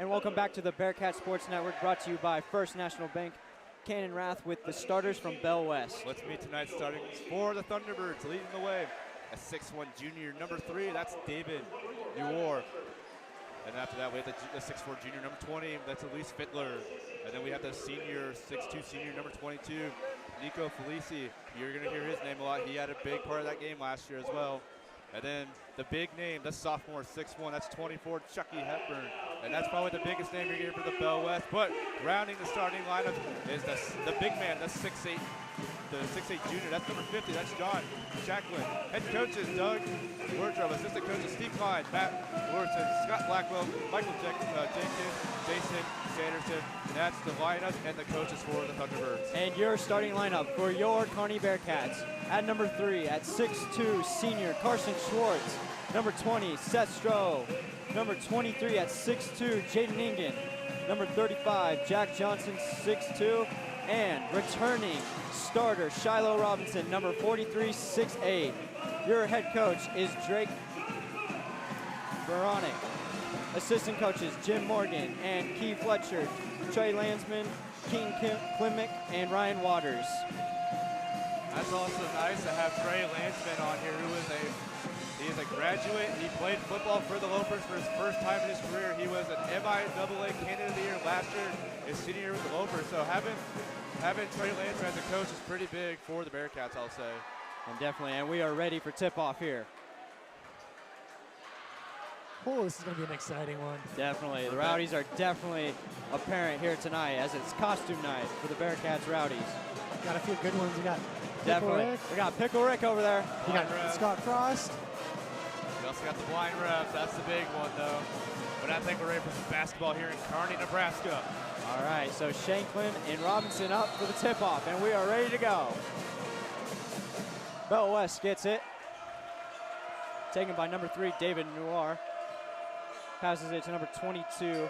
And welcome back to the Bearcat Sports Network, brought to you by First National Bank. Cannon Rath with the starters from Bell West. Let's meet tonight's startings for the Thunderbirds. Leading the way, a 6'1 junior, number 3, that's David Newar. And after that, we have the 6'4 junior, number 20, that's Elise Fittler. And then we have the senior, 6'2 senior, number 22, Nico Felici. You're going to hear his name a lot. He had a big part of that game last year as well. And then the big name, the sophomore, 6'1", that's 24, Chucky Hepburn. And that's probably the biggest name you're getting for the Bell West. But rounding the starting lineup is the big man, that's 6'8", the 6'8 junior, that's number 50, that's John Jacqueline. Head coaches, Doug Wardrobe, assistant coaches, Steve Klein, Matt Lorson, Scott Blackwell, Michael Jenkins, Jason Sanderson. And that's the lineup and the coaches for the Thunderbirds. And your starting lineup for your Kearney Bearcats. At number 3, at 6'2", senior Carson Schwartz. Number 20, Seth Stroh. Number 23 at 6'2", Jaden Ingen. Number 35, Jack Johnson, 6'2". And returning starter, Shiloh Robinson, number 43, 6'8". Your head coach is Drake Veronic. Assistant coaches, Jim Morgan and Key Fletcher, Trey Landsman, King Klimek, and Ryan Waters. That's also nice to have Trey Landsman on here, who is he is a graduate. He played football for the Lopers for his first time in his career. He was an MIAA Candidate of the Year last year, his senior year with the Lopers. So having Trey Landsman as a coach is pretty big for the Bearcats, I'll say. And definitely, and we are ready for tip-off here. Oh, this is going to be an exciting one. Definitely. The Rowdies are definitely apparent here tonight as it's costume night for the Bearcats Rowdies. Got a few good ones. You got Definitely. Rick. We got Pickle Rick over there. You got Scott Frost. We also got the blind refs. That's the big one, though. But I think we're ready for some basketball here in Kearney, Nebraska. All right, so Shanklin and Robinson up for the tip-off, and we are ready to go. Bell West gets it. Taken by number 3, David Noir. Passes it to number 22.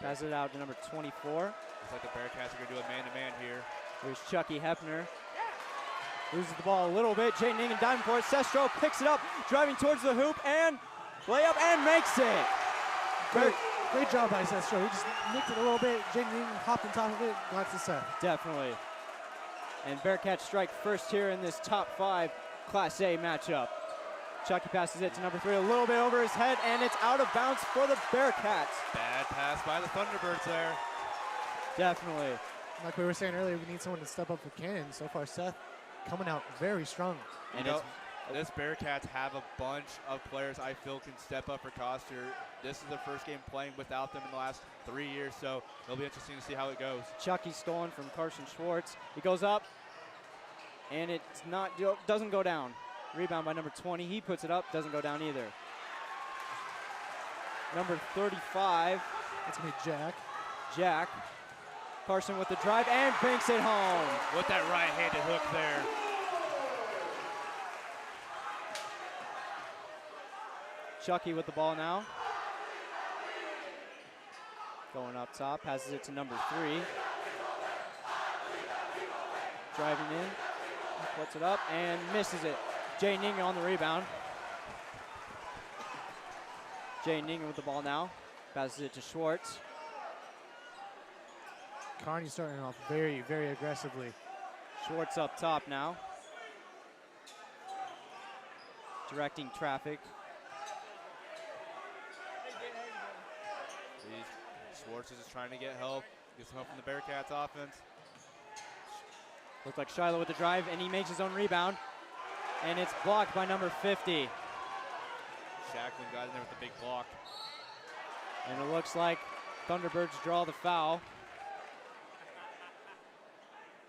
Passes it out to number 24. Looks like the Bearcats are going to do a man-to-man here. Here's Chucky Hepner. Loses the ball a little bit. Jaden Ingen diving for it. Sestro picks it up, driving towards the hoop, and layup, and makes it. Great job by Sestro. He just nicked it a little bit. Jaden Ingen hopped on top of it, got the set. Definitely. And Bearcats strike first here in this top 5 Class A matchup. Chucky passes it to number 3, a little bit over his head, and it's out of bounds for the Bearcats. Bad pass by the Thunderbirds there. Definitely. Like we were saying earlier, we need someone to step up for Cannon. So far, Seth coming out very strong. And this Bearcats have a bunch of players I feel can step up for Coster. This is the first game playing without them in the last 3 years, so it'll be interesting to see how it goes. Chucky stolen from Carson Schwartz. He goes up, and doesn't go down. Rebound by number 20. He puts it up, doesn't go down either. Number 35. That's going to be Jack. Carson with the drive and banks it home. With that right-handed hook there. Chucky with the ball now. Going up top, passes it to number 3. Driving in, puts it up and misses it. Jay Ningen on the rebound. Jay Ningen with the ball now. Passes it to Schwartz. Kearney starting off very, very aggressively. Schwartz up top now. Directing traffic. Schwartz is just trying to get help. Get some help from the Bearcats offense. Looks like Shiloh with the drive, and he makes his own rebound. And it's blocked by number 50. Shacklin got in there with the big block. And it looks like Thunderbirds draw the foul.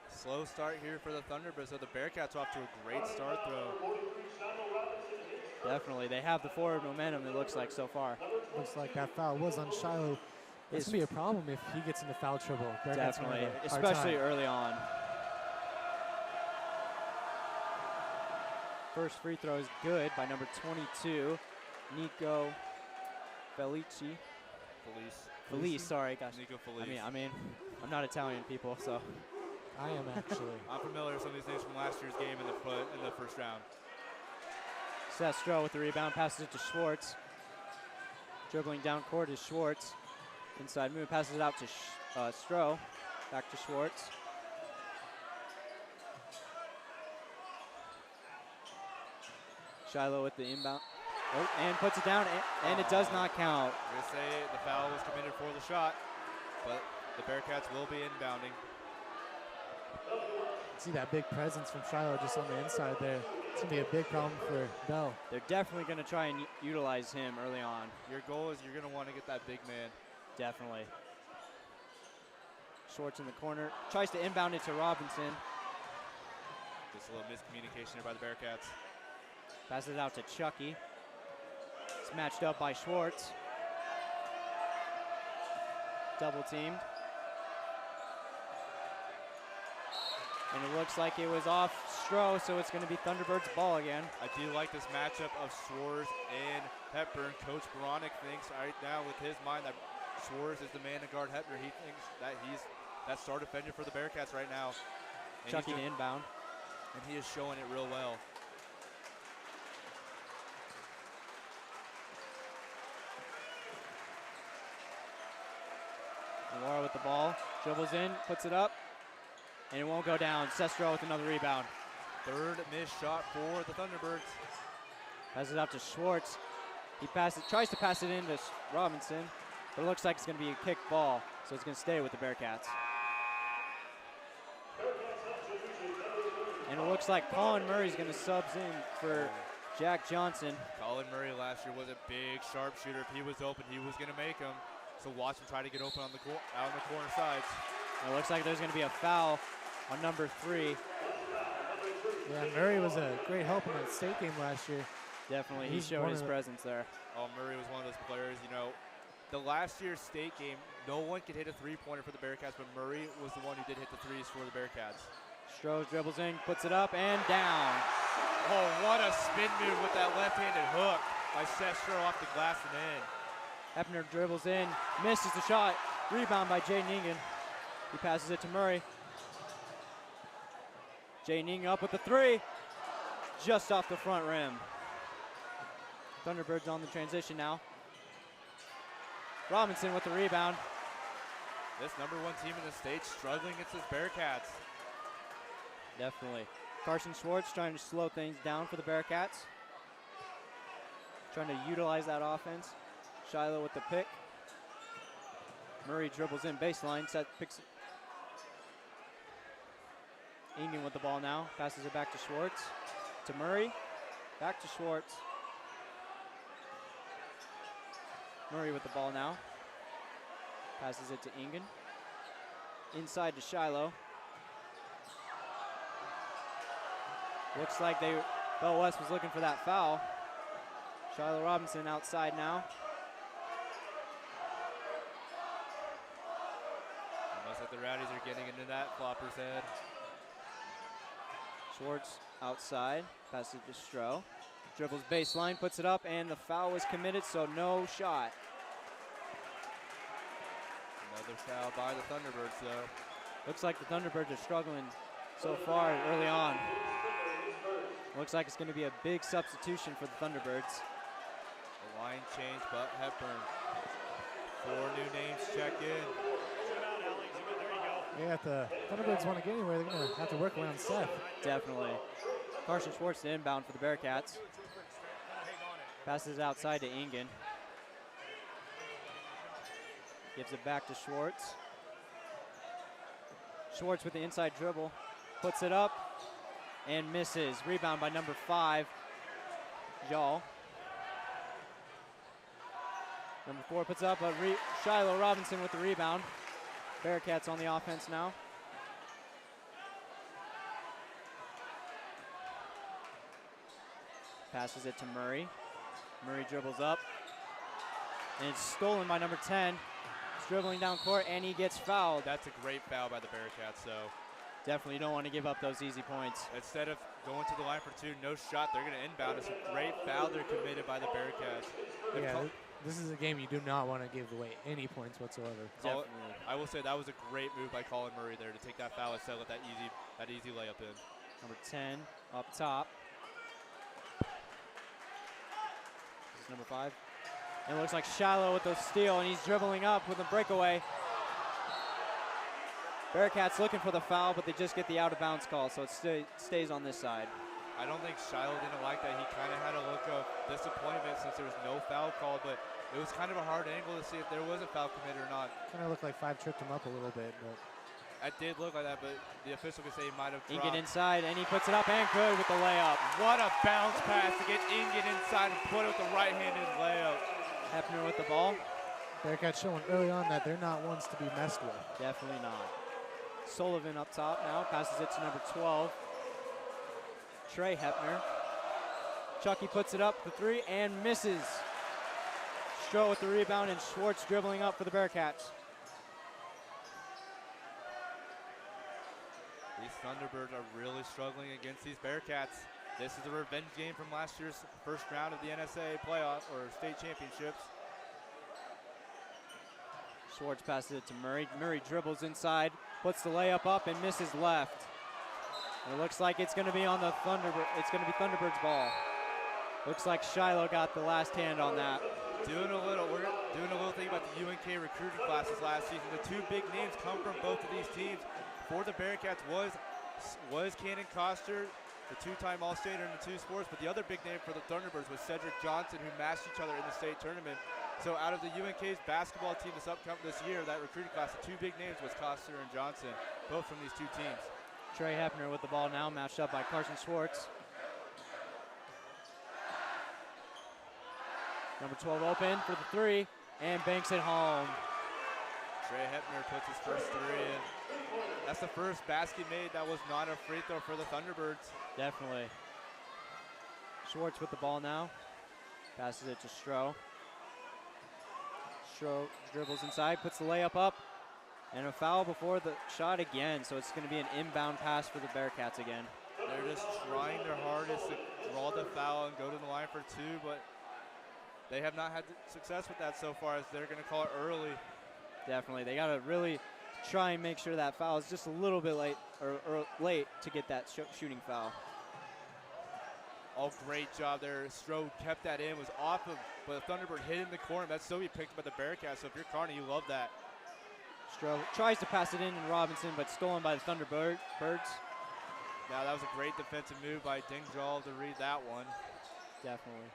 Slow start here for the Thunderbirds, so the Bearcats off to a great start, though. Definitely, they have the forward momentum, it looks like, so far. Looks like that foul was on Shiloh. It's going to be a problem if he gets into foul trouble. Definitely, especially early on. First free throw is good by number 22, Nico Felice, sorry, gosh. Nico Felice. I mean, I'm not Italian, people, so. I am actually. I'm familiar with some of these names from last year's game in the first round. Sestro with the rebound, passes it to Schwartz. Dribbling down court is Schwartz. Inside move, passes it out to Stroh. Back to Schwartz. Shiloh with the inbound. Oh, and puts it down, and it does not count. We're going to say the foul was committed for the shot, but the Bearcats will be inbounding. See that big presence from Shiloh just on the inside there. It's going to be a big problem for Bell. They're definitely going to try and utilize him early on. Your goal is you're going to want to get that big man. Definitely. Schwartz in the corner. Tries to inbound it to Robinson. Just a little miscommunication here by the Bearcats. Passes it out to Chucky. It's matched up by Schwartz. Double teamed. And it looks like it was off Stroh, so it's going to be Thunderbirds' ball again. I do like this matchup of Schwartz and Hepburn. Coach Beranek thinks right now with his mind that Schwartz is the man to guard Hepburn. He thinks that he's that star defender for the Bearcats right now. And Chucky to inbound. And he is showing it real well. Laura with the ball, dribbles in, puts it up, and it won't go down. Sestro with another rebound. Third missed shot for the Thunderbirds. Passes it out to Schwartz. He tries to pass it in to Robinson, but it looks like it's going to be a kick ball, so it's going to stay with the Bearcats. And it looks like Colin Murray's going to subs in for Jack Johnson. Colin Murray last year was a big sharpshooter. If he was open, he was going to make them. So watch him try to get open on the out on the corner sides. It looks like there's going to be a foul on number 3. Yeah, Murray was a great help in that state game last year. Definitely, he showed his presence there. Oh, Murray was one of those players, you know. The last year's state game, no one could hit a three-pointer for the Bearcats, but Murray was the one who did hit the threes for the Bearcats. Stroh dribbles in, puts it up, and down. Oh, what a spin move with that left-handed hook by Sestro off the glass and in. Hepner dribbles in, misses the shot. Rebound by Jaden Ingen. He passes it to Murray. Jaden Ingen up with the 3. Just off the front rim. Thunderbirds on the transition now. Robinson with the rebound. This #1 team in the state struggling against this Bearcats. Definitely. Carson Schwartz trying to slow things down for the Bearcats. Trying to utilize that offense. Shiloh with the pick. Murray dribbles in baseline, picks it. Ingen with the ball now, passes it back to Schwartz. To Murray, back to Schwartz. Murray with the ball now. Passes it to Ingen. Inside to Shiloh. Looks like Bell West was looking for that foul. Shiloh Robinson outside now. Looks like the Rowdies are getting into that flopper's head. Schwartz outside, passes it to Stroh. Dribbles baseline, puts it up, and the foul was committed, so no shot. Another foul by the Thunderbirds, though. Looks like the Thunderbirds are struggling so far early on. Looks like it's going to be a big substitution for the Thunderbirds. A line change, but Hepburn. 4 new names check in. Yeah, if the Thunderbirds want to get anywhere, they're going to have to work around Seth. Definitely. Carson Schwartz to inbound for the Bearcats. Passes outside to Ingen. Gives it back to Schwartz. Schwartz with the inside dribble. Puts it up and misses. Rebound by number 5, Jal. Number 4 puts up, but Shiloh Robinson with the rebound. Bearcats on the offense now. Passes it to Murray. Murray dribbles up. And it's stolen by number 10. He's dribbling down court, and he gets fouled. That's a great foul by the Bearcats, so. Definitely don't want to give up those easy points. Instead of going to the line for 2, no shot, they're going to inbound. It's a great foul they're committed by the Bearcats. Yeah, this is a game you do not want to give away any points whatsoever. Definitely. I will say that was a great move by Colin Murray there to take that foul instead of let that easy layup in. Number 10 up top. That's number 5. And it looks like Shiloh with the steal, and he's dribbling up with a breakaway. Bearcats looking for the foul, but they just get the out-of-bounds call, so it stays on this side. I don't think Shiloh didn't like that. He kind of had a look of disappointment since there was no foul called, but it was kind of a hard angle to see if there was a foul committed or not. Kind of looked like 5 tripped him up a little bit, but It did look like that, but the official could say he might have dropped. Inget inside, and he puts it up and good with the layup. What a bounce pass to get Inget inside and put it with the right-handed layup. Hefner with the ball. Bearcats showing early on that they're not ones to be messed with. Definitely not. Sullivan up top now, passes it to number 12. Trey Hefner. Chucky puts it up the 3 and misses. Stroh with the rebound, and Schwartz dribbling up for the Bearcats. These Thunderbirds are really struggling against these Bearcats. This is a revenge game from last year's first round of the NSA playoff or state championships. Schwartz passes it to Murray. Murray dribbles inside, puts the layup up and misses left. And it looks like it's going to be on the Thunderbird. It's going to be Thunderbird's ball. Looks like Shiloh got the last hand on that. We're doing a little thing about the UNK recruiting classes last season. The 2 big names come from both of these teams. For the Bearcats was Cannon Coster, the 2-time All-Stater in the 2 sports, but the other big name for the Thunderbirds was Cedric Johnson, who matched each other in the state tournament. So out of the UNK's basketball team this year, that recruiting class, the 2 big names was Coster and Johnson, both from these 2 teams. Trey Hefner with the ball now, matched up by Carson Schwartz. Number 12 open for the 3 and banks it home. Trey Hefner puts his first 3 in. That's the first basket made that was not a free throw for the Thunderbirds. Definitely. Schwartz with the ball now. Passes it to Stroh. Stroh dribbles inside, puts the layup up, and a foul before the shot again. So it's going to be an inbound pass for the Bearcats again. They're just trying their hardest to draw the foul and go to the line for 2, but they have not had success with that so far, as they're going to call it early. Definitely. They got to really try and make sure that foul is just a little bit late or late to get that shooting foul. Oh, great job there. Stroh kept that in, was off him, but the Thunderbird hit in the corner. That's still be picked up by the Bearcats, so if you're Kearney, you love that. Stroh tries to pass it in Robinson, but stolen by the Thunderbirds. Now that was a great defensive move by Dingjaw to read that one. Definitely.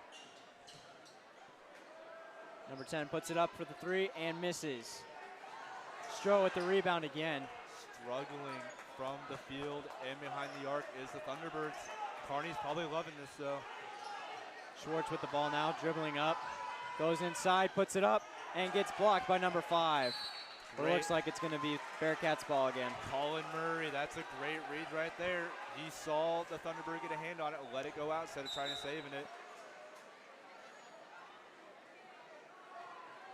Number 10 puts it up for the 3 and misses. Stroh with the rebound again. Struggling from the field and behind the arc is the Thunderbirds. Kearney's probably loving this though. Schwartz with the ball now, dribbling up. Goes inside, puts it up, and gets blocked by number 5. It looks like it's going to be Bearcats' ball again. Colin Murray, that's a great read right there. He saw the Thunderbird get a hand on it, let it go out instead of trying to saving it.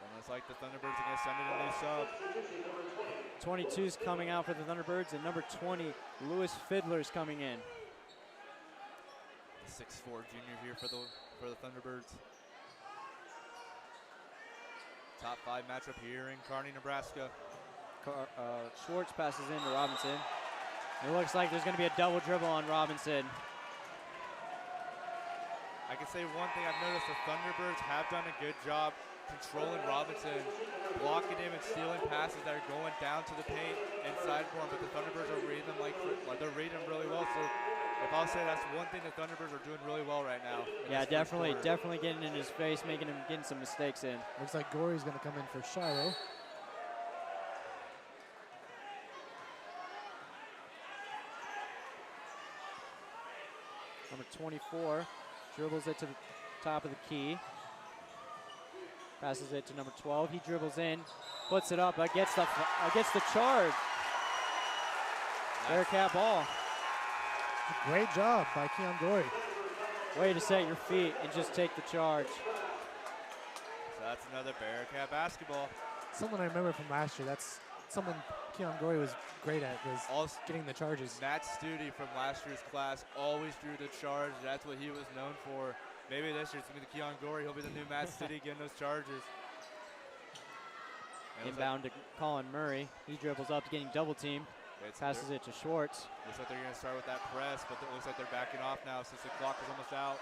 And looks like the Thunderbirds are going to send it a new sub. 22's coming out for the Thunderbirds, and number 20, Lewis Fiddler's coming in. The 6'4" junior here for the Thunderbirds. Top 5 matchup here in Kearney, Nebraska. Schwartz passes in to Robinson. It looks like there's going to be a double dribble on Robinson. I can say one thing I've noticed, the Thunderbirds have done a good job controlling Robinson, blocking him and stealing passes that are going down to the paint inside for him, but the Thunderbirds are reading them like they're reading them really well. So if I'll say that's one thing the Thunderbirds are doing really well right now. Yeah, definitely getting in his face, getting some mistakes in. looks like Gorey's going to come in for Shiloh. Number 24 dribbles it to the top of the key. Passes it to number 12. He dribbles in, puts it up, gets the charge. Bearcat ball. Great job by Keon Gorey. Way to set your feet and just take the charge. So that's another Bearcat basketball. Someone I remember from last year, that's someone Keon Gorey was great at, was getting the charges. Matt Studi from last year's class always drew the charge. That's what he was known for. Maybe this year it's going to be Keon Gorey. He'll be the new Matt Studi getting those charges. Inbound to Colin Murray. He dribbles up, getting double team. Passes it to Schwartz. Looks like they're going to start with that press, but it looks like they're backing off now since the clock is almost out.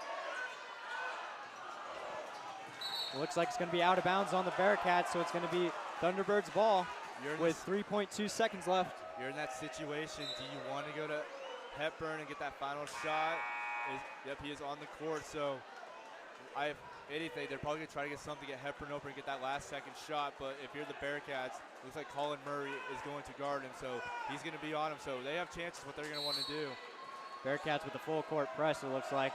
Looks like it's going to be out of bounds on the Bearcats, so it's going to be Thunderbirds ball with 3.2 seconds left. You're in that situation. Do you want to go to Hepburn and get that final shot? Yep, he is on the court, so if anything, they're probably going to try to get something to get Hepburn open and get that last second shot, but if you're the Bearcats, looks like Colin Murray is going to guard him, so he's going to be on him, so they have chances what they're going to want to do. Bearcats with the full court press, it looks like.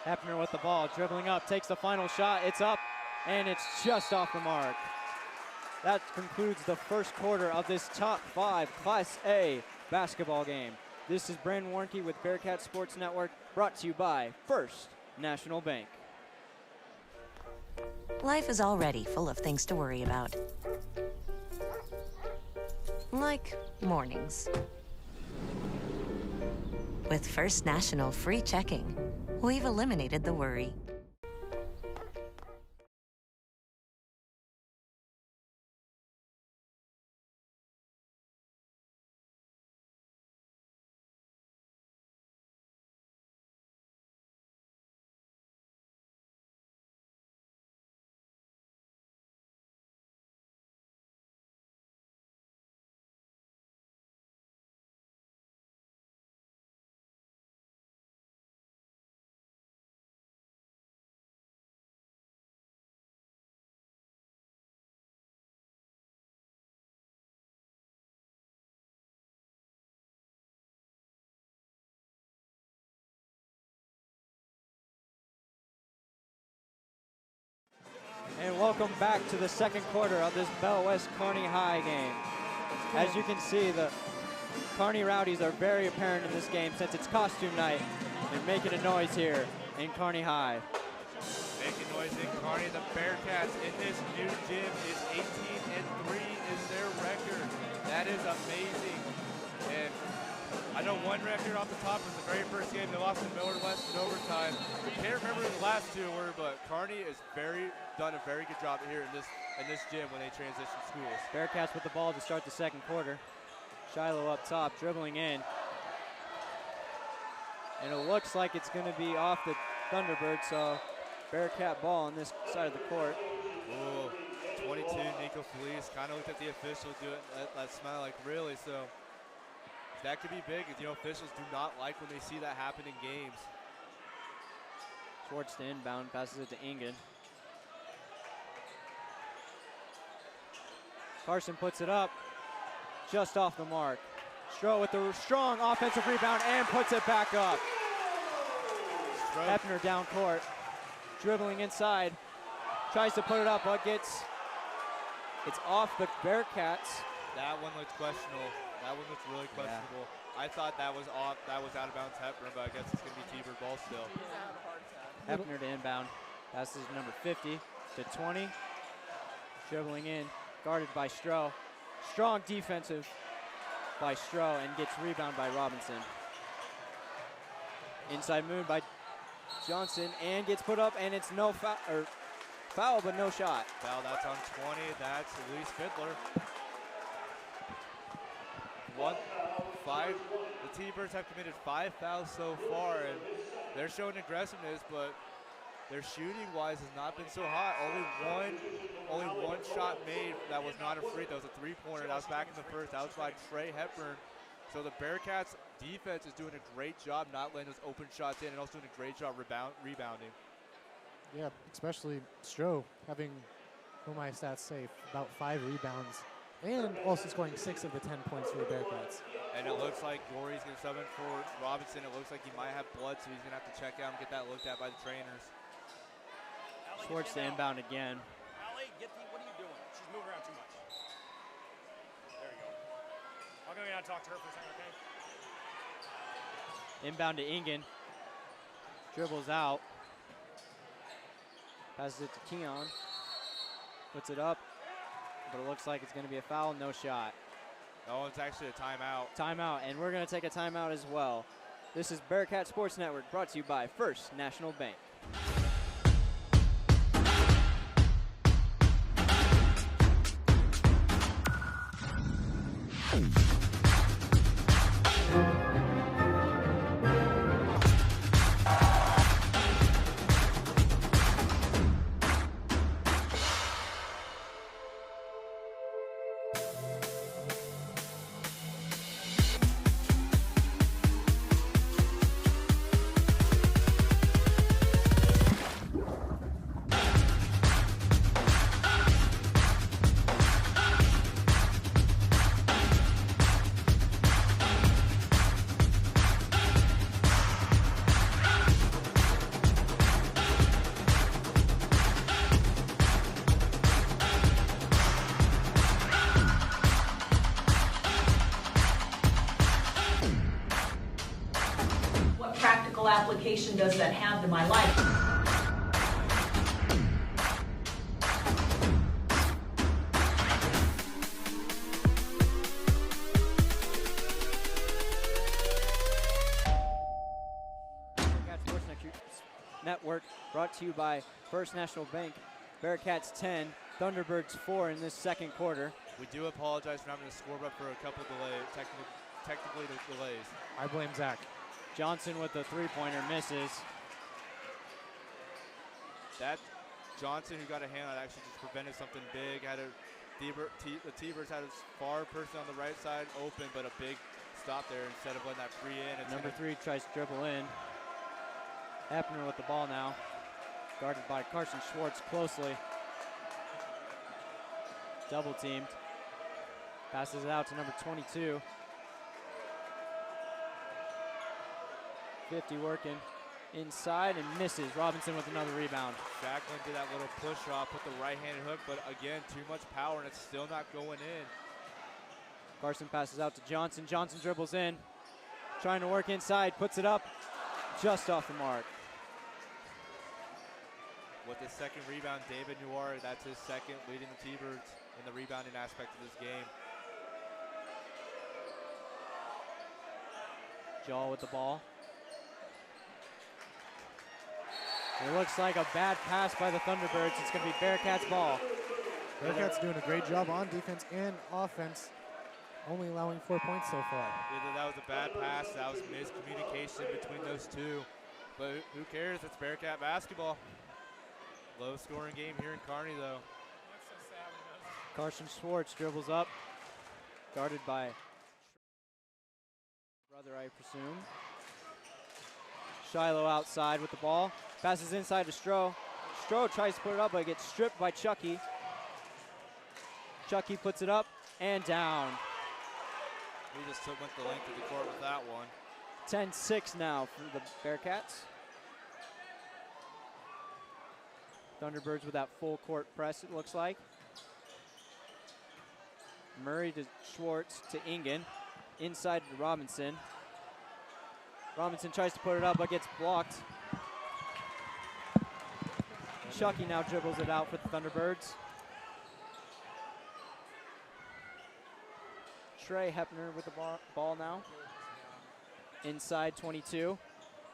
Hepner with the ball, dribbling up, takes the final shot, it's up, and it's just off the mark. That concludes the first quarter of this top 5 Class A basketball game. This is Brandon Warnke with Bearcat Sports Network, brought to you by First National Bank. Life is already full of things to worry about. Like mornings. With First National free checking, we've eliminated the worry. And welcome back to the second quarter of this Bell West Kearney High game. As you can see, the Kearney Rowdies are very apparent in this game since it's costume night. They're making a noise here in Kearney High. Making noise in Kearney. The Bearcats in this new gym is 18-3 is their record. That is amazing. And I know one record off the top was the very first game they lost to Miller West in overtime. We can't remember who the last two were, but Kearney has done a very good job here in this gym when they transition schools. Bearcats with the ball to start the second quarter. Shiloh up top, dribbling in. And it looks like it's going to be off the Thunderbirds, so Bearcat ball on this side of the court. Ooh, 22, Nico Felice. Kind of looked at the official do it, that smile like really, so that could be big. You know, officials do not like when they see that happen in games. Schwartz to inbound, passes it to Ingen. Carson puts it up, just off the mark. Stroh with the strong offensive rebound and puts it back up. Hefner down court, dribbling inside, tries to put it up, but it's off the Bearcats. That one looks questionable. That one looks really questionable. Yeah. I thought that was off. That was out of bounds Hefner, but I guess it's going to be T-Bird ball still. Hefner to inbound. Passes number 50 to 20. Dribbling in, guarded by Stroh. Strong defensive by Stroh and gets rebound by Robinson. Inside move by Johnson and gets put up, and it's no foul, but no shot. Foul, that's on 20. That's Luis Fiddler. 5. The T-Birds have committed 5 fouls so far, and they're showing aggressiveness, but their shooting-wise has not been so hot. Only one shot made that was not a free. That was a three-pointer. That was back in the first. That was by Trey Hepburn. So the Bearcats' defense is doing a great job not letting those open shots in, and also doing a great job rebounding. Yeah, especially Stroh having, what my stats say, about 5 rebounds, and also scoring 6 of the 10 points for the Bearcats. And it looks like Gorey's going to sub in for Robinson. It looks like he might have blood, so he's going to have to check out and get that looked at by the trainers. Schwartz to inbound again. Allie, what are you doing? She's moving around too much. There you go. I'll go in and talk to her for a second, okay? Inbound to Ingen. Dribbles out. Passes it to Keon. Puts it up, but it looks like it's going to be a foul. No shot. No, it's actually a timeout. Timeout, and we're going to take a timeout as well. This is Bearcat Sports Network, brought to you by First National Bank. application does that have to my life? Bearcat Sports Network brought to you by First National Bank. Bearcats 10, Thunderbirds 4 in this second quarter. We do apologize for having to score up for a couple delays, technically delays. I blame Zach. Johnson with the three-pointer misses. That Johnson, who got a hand on, actually just prevented something big. The T-Birds had a far person on the right side open, but a big stop there instead of letting that free in. Number 3 tries to dribble in. Hepner with the ball now. Guarded by Carson Schwartz closely. Double teamed. Passes it out to number 22. 50 working inside and misses. Robinson with another rebound. Jacqueline did that little push off, put the right-handed hook, but again, too much power and it's still not going in. Carson passes out to Johnson. Johnson dribbles in. Trying to work inside, puts it up. Just off the mark. With his second rebound, David Noir, that's his second, leading the T-Birds in the rebounding aspect of this game. Jaw with the ball. It looks like a bad pass by the Thunderbirds. It's going to be Bearcats' ball. Bearcats doing a great job on defense and offense, only allowing 4 points so far. Either that was a bad pass, that was miscommunication between those two. But who cares? It's Bearcat basketball. Low scoring game here in Kearney though. Carson Schwartz dribbles up. Guarded by brother, I presume. Shiloh outside with the ball. Passes inside to Stroh. Stroh tries to put it up, but gets stripped by Chucky. Chucky puts it up and down. He just went the length of the court with that one. 10-6 now for the Bearcats. Thunderbirds with that full court press, it looks like. Murray to Schwartz to Ingen. Inside to Robinson. Robinson tries to put it up, but gets blocked. Chucky now dribbles it out for the Thunderbirds. Trey Hepner with the ball now. Inside 22.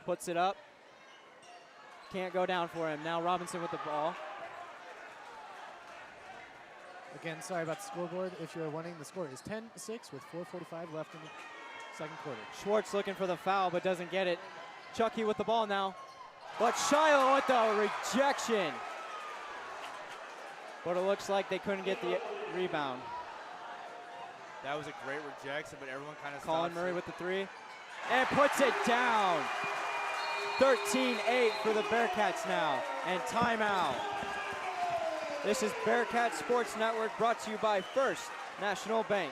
Puts it up. Can't go down for him. Now Robinson with the ball. Again, sorry about the scoreboard. If you're wondering, the score is 10-6 with 4:45 left in the second quarter. Schwartz looking for the foul, but doesn't get it. Chucky with the ball now. But Shiloh with the rejection. But it looks like they couldn't get the rebound. That was a great rejection, but everyone kind of Colin Murray with the three. And puts it down. 13-8 for the Bearcats now. And timeout. This is Bearcat Sports Network brought to you by First National Bank.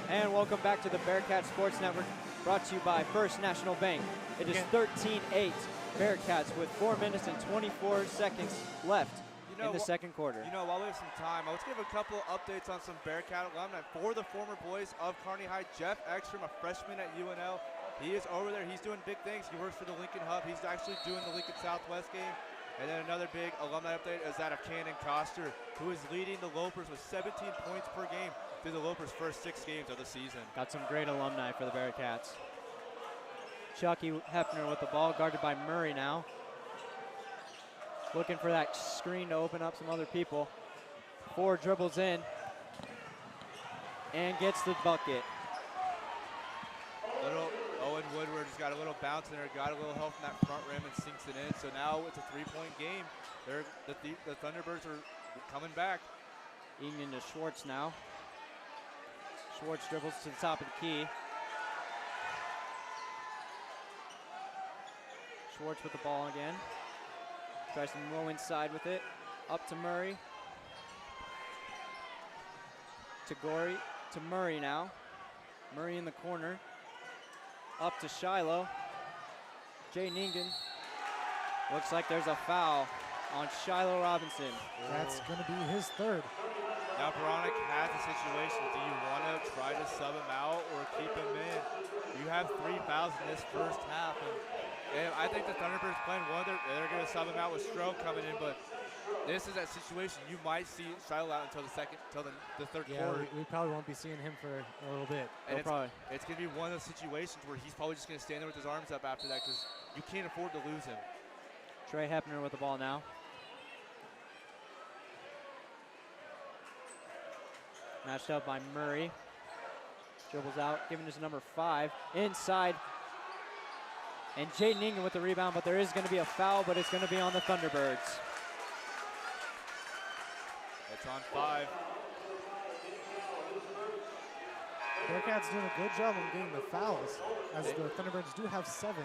And welcome back to the Bearcat Sports Network, brought to you by First National Bank. It is 13-8 Bearcats with 4 minutes and 24 seconds left in the second quarter. You know, while we have some time, let's give a couple updates on some Bearcat alumni. For the former boys of Kearney High, Jeff Ekstrom, a freshman at UNL. He is over there. He's doing big things. He works for the Lincoln Hub. He's actually doing the Lincoln Southwest game. And then another big alumni update is that of Cannon Coster, who is leading the Lopers with 17 points per game through the Lopers' first 6 games of the season. Got some great alumni for the Bearcats. Chucky Hepner with the ball, guarded by Murray now. Looking for that screen to open up some other people. 4 dribbles in and gets the bucket. Little Owen Woodward just got a little bounce in there, got a little help from that front rim and sinks it in. So now it's a 3-point game. The Thunderbirds are coming back. Ingen to Schwartz now. Schwartz dribbles to the top of the key. Schwartz with the ball again. Tries to go inside with it. Up to Murray. To Gorey. To Murray now. Murray in the corner. Up to Shiloh. Jay Ningen. Looks like there's a foul on Shiloh Robinson. That's going to be his third. Now Beranek has a situation. Do you want to try to sub him out or keep him in? You have 3 fouls in this first half. And I think the Thunderbirds playing one. They're going to sub him out with Stroh coming in, but this is that situation. You might see Shiloh out until the third quarter. We probably won't be seeing him for a little bit. And it's going to be one of those situations where he's probably just going to stand there with his arms up after that because you can't afford to lose him. Trey Hepner with the ball now. Matched up by Murray. Dribbles out, giving us number 5. Inside. And Jaden Ingen with the rebound, but there is going to be a foul, but it's going to be on the Thunderbirds. It's on 5. Bearcats doing a good job on getting the fouls, as the Thunderbirds do have 7.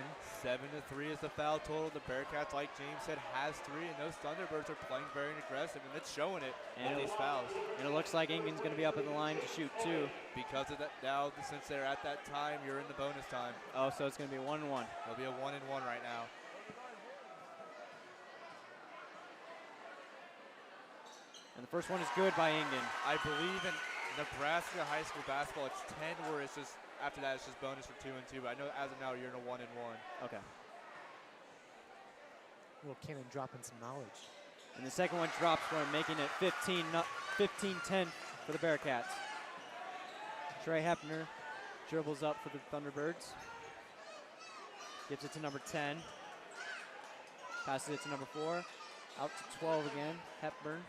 7-3 is the foul total. The Bearcats, like James said, has 3, and those Thunderbirds are playing very aggressive, and it's showing it with these fouls. And it looks like Ingen's going to be up in the line to shoot 2. Because of that, now since they're at that time, you're in the bonus time. Oh, so it's going to be 1-1. It'll be a 1-1 right now. And the first one is good by Ingen. I believe in Nebraska high school basketball, it's 10 where it's just, after that it's just bonus for 2 and 2, but I know as of now you're in a 1-1. Okay. Little Cannon dropping some knowledge. And the second one drops for him, making it 15-10 for the Bearcats. Trey Hepner dribbles up for the Thunderbirds. Gives it to number 10. Passes it to number 4. Out to 12 again, Hepburn.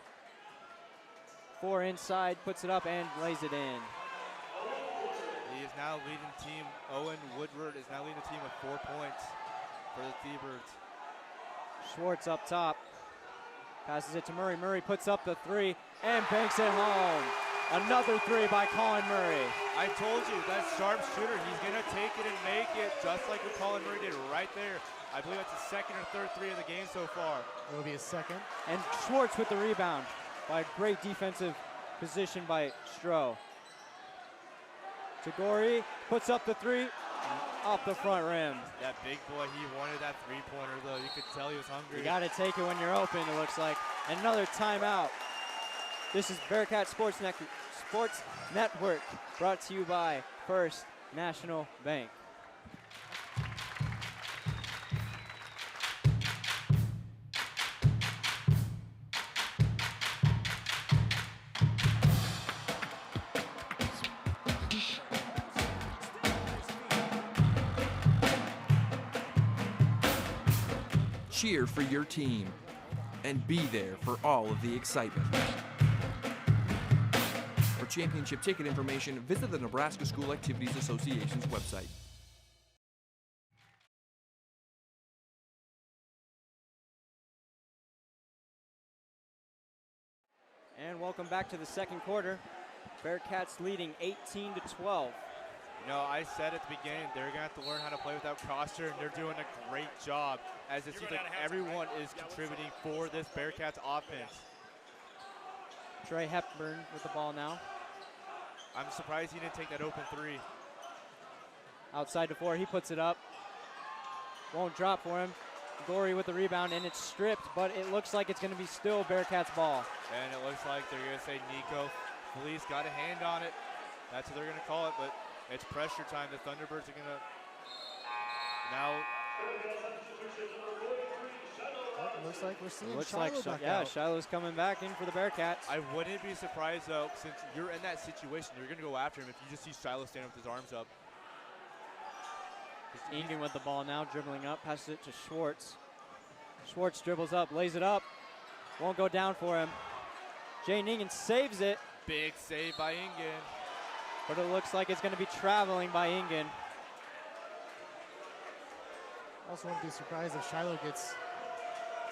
4 inside, puts it up and lays it in. He is now leading team. Owen Woodward is now leading the team with 4 points for the T-Birds. Schwartz up top. Passes it to Murray. Murray puts up the 3 and banks it home. Another 3 by Colin Murray. I told you, that sharp shooter, he's going to take it and make it just like what Colin Murray did right there. I believe that's the second or third 3 of the game so far. It will be his second. And Schwartz with the rebound by a great defensive position by Stroh. Tagori puts up the 3 off the front rim. That big boy, he wanted that 3-pointer though. You could tell he was hungry. You got to take it when you're open, it looks like. And another timeout. This is Bearcat Sports Network, brought to you by First National Bank. Cheer for your team and be there for all of the excitement. For championship ticket information, visit the Nebraska School Activities Association's website. And welcome back to the second quarter. Bearcats leading 18-12. You know, I said at the beginning, they're going to have to learn how to play without Coster, and they're doing a great job, as it seems like everyone is contributing for this Bearcats offense. Trey Hepburn with the ball now. I'm surprised he didn't take that open 3. Outside to 4, he puts it up. Won't drop for him. Gorey with the rebound, and it's stripped, but it looks like it's going to be still Bearcats ball. And it looks like they're going to say Nico Felice got a hand on it. That's what they're going to call it, but it's pressure time. The Thunderbirds are going to now. Well, it looks like we're seeing Looks Shiloh like back out. Shiloh's coming back in for the Bearcats. I wouldn't be surprised, though, since you're in that situation, you're going to go after him if you just see Shiloh stand with his arms up. Ingen with the ball now, dribbling up, passes it to Schwartz. Schwartz dribbles up, lays it up. Won't go down for him. Jay Ningen saves it. Big save by Ingen. But it looks like it's going to be traveling by Ingen. Also wouldn't be surprised if Shiloh gets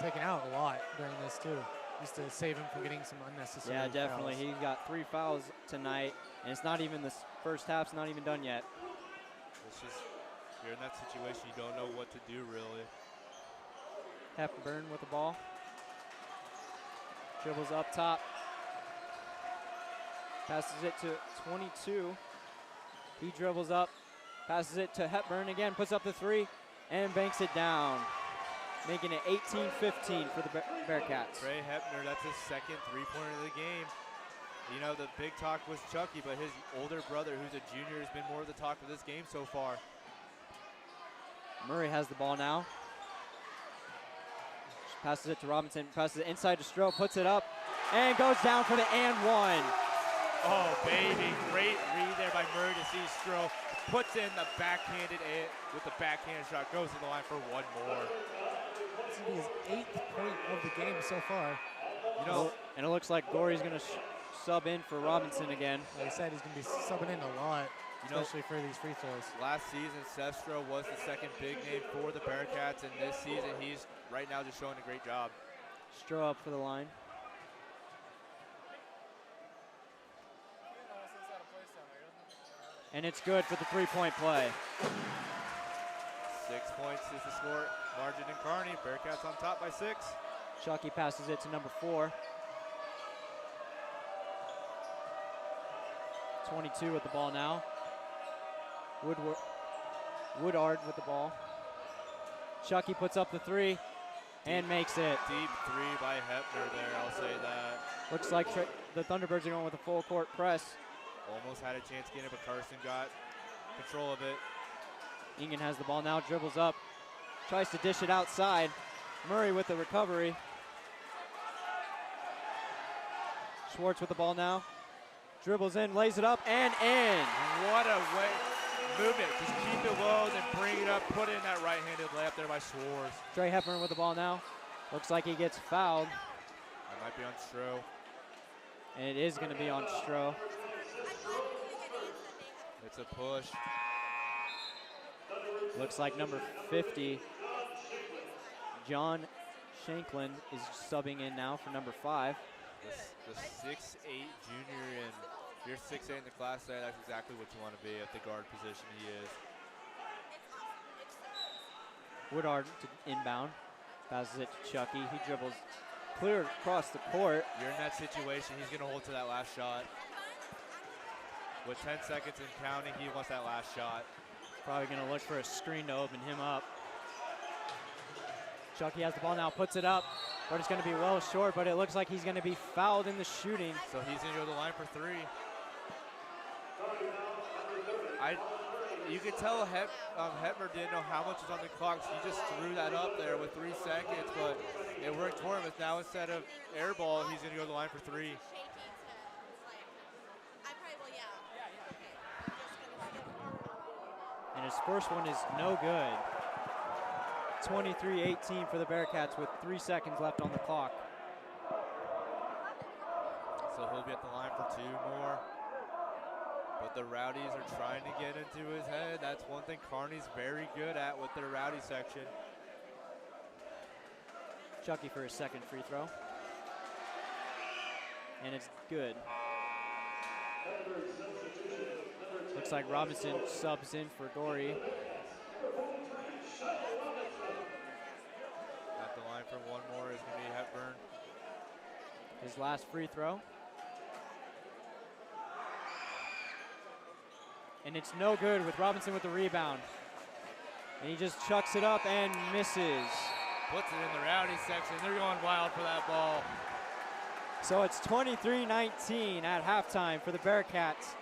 taken out a lot during this too, just to save him from getting some unnecessary Yeah, definitely. fouls. He got 3 fouls tonight, and it's not even the first half's not even done yet. It's just, you're in that situation, you don't know what to do really. Hepburn with the ball. Dribbles up top. Passes it to 22. He dribbles up, passes it to Hepburn again, puts up the 3, and banks it down, making it 18-15 for the Bearcats. Trey Hepner, that's his second three-pointer of the game. You know, the big talk was Chucky, but his older brother, who's a junior, has been more of the talk of this game so far. Murray has the ball now. Passes it to Robinson, passes it inside to Stroh, puts it up, and goes down for the and one. Oh, baby, great read there by Murray to see Stroh. Puts in the backhanded with the backhand shot, goes to the line for one more. This will be his 8th point of the game so far. You know, And it looks like Gorey's going to sub in for Robinson again. Like I said, he's going to be subbing in a lot, You know, especially for these free throws. last season, Seth Stroh was the second big name for the Bearcats, and this season he's right now just showing a great job. Stroh up for the line. And it's good for the 3-point play. 6 points is the score margin in Kearney. Bearcats on top by 6. Chucky passes it to number 4. 22 with the ball now. Woodard with the ball. Chucky puts up the 3 and makes it. Deep 3 by Hepner there, I'll say that. Looks like the Thunderbirds are going with a full court press. Almost had a chance getting it, but Carson got control of it. Ingen has the ball now, dribbles up, tries to dish it outside. Murray with the recovery. Schwartz with the ball now. Dribbles in, lays it up, and in. What a way. Movement. Just keep it low, then bring it up. Put in that right-handed layup there by Schwartz. Trey Hepburn with the ball now. Looks like he gets fouled. That might be on Stroh. And it is going to be on Stroh. It's a push. Looks like number 50, John Shanklin, is subbing in now for number 5. The 6'8 junior, and if you're 6'8 in the class today, that's exactly what you want to be at the guard position he is. Woodard to inbound, passes it to Chucky. He dribbles clear across the court. You're in that situation, he's going to hold to that last shot. With 10 seconds and counting, he wants that last shot. Probably going to look for a screen to open him up. Chucky has the ball now, puts it up, but it's going to be well short, but it looks like he's going to be fouled in the shooting. So he's going to go to the line for 3. You could tell Hepmer didn't know how much was on the clock, so he just threw that up there with 3 seconds, but it worked for him. Now instead of air ball, he's going to go to the line for 3. And his first one is no good. 23-18 for the Bearcats with 3 seconds left on the clock. So he'll be at the line for 2 more. But the Rowdies are trying to get into his head. That's one thing Kearney's very good at with their Rowdy section. Chucky for his second free throw. And it's good. Looks like Robinson subs in for Gorey. At the line for 1 more is going to be Hepburn. His last free throw. And it's no good with Robinson with the rebound. And he just chucks it up and misses. Puts it in the Rowdy section. They're going wild for that ball. So it's 23-19 at halftime for the Bearcats.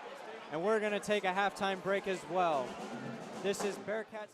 And we're going to take a halftime break as well. This is Bearcats.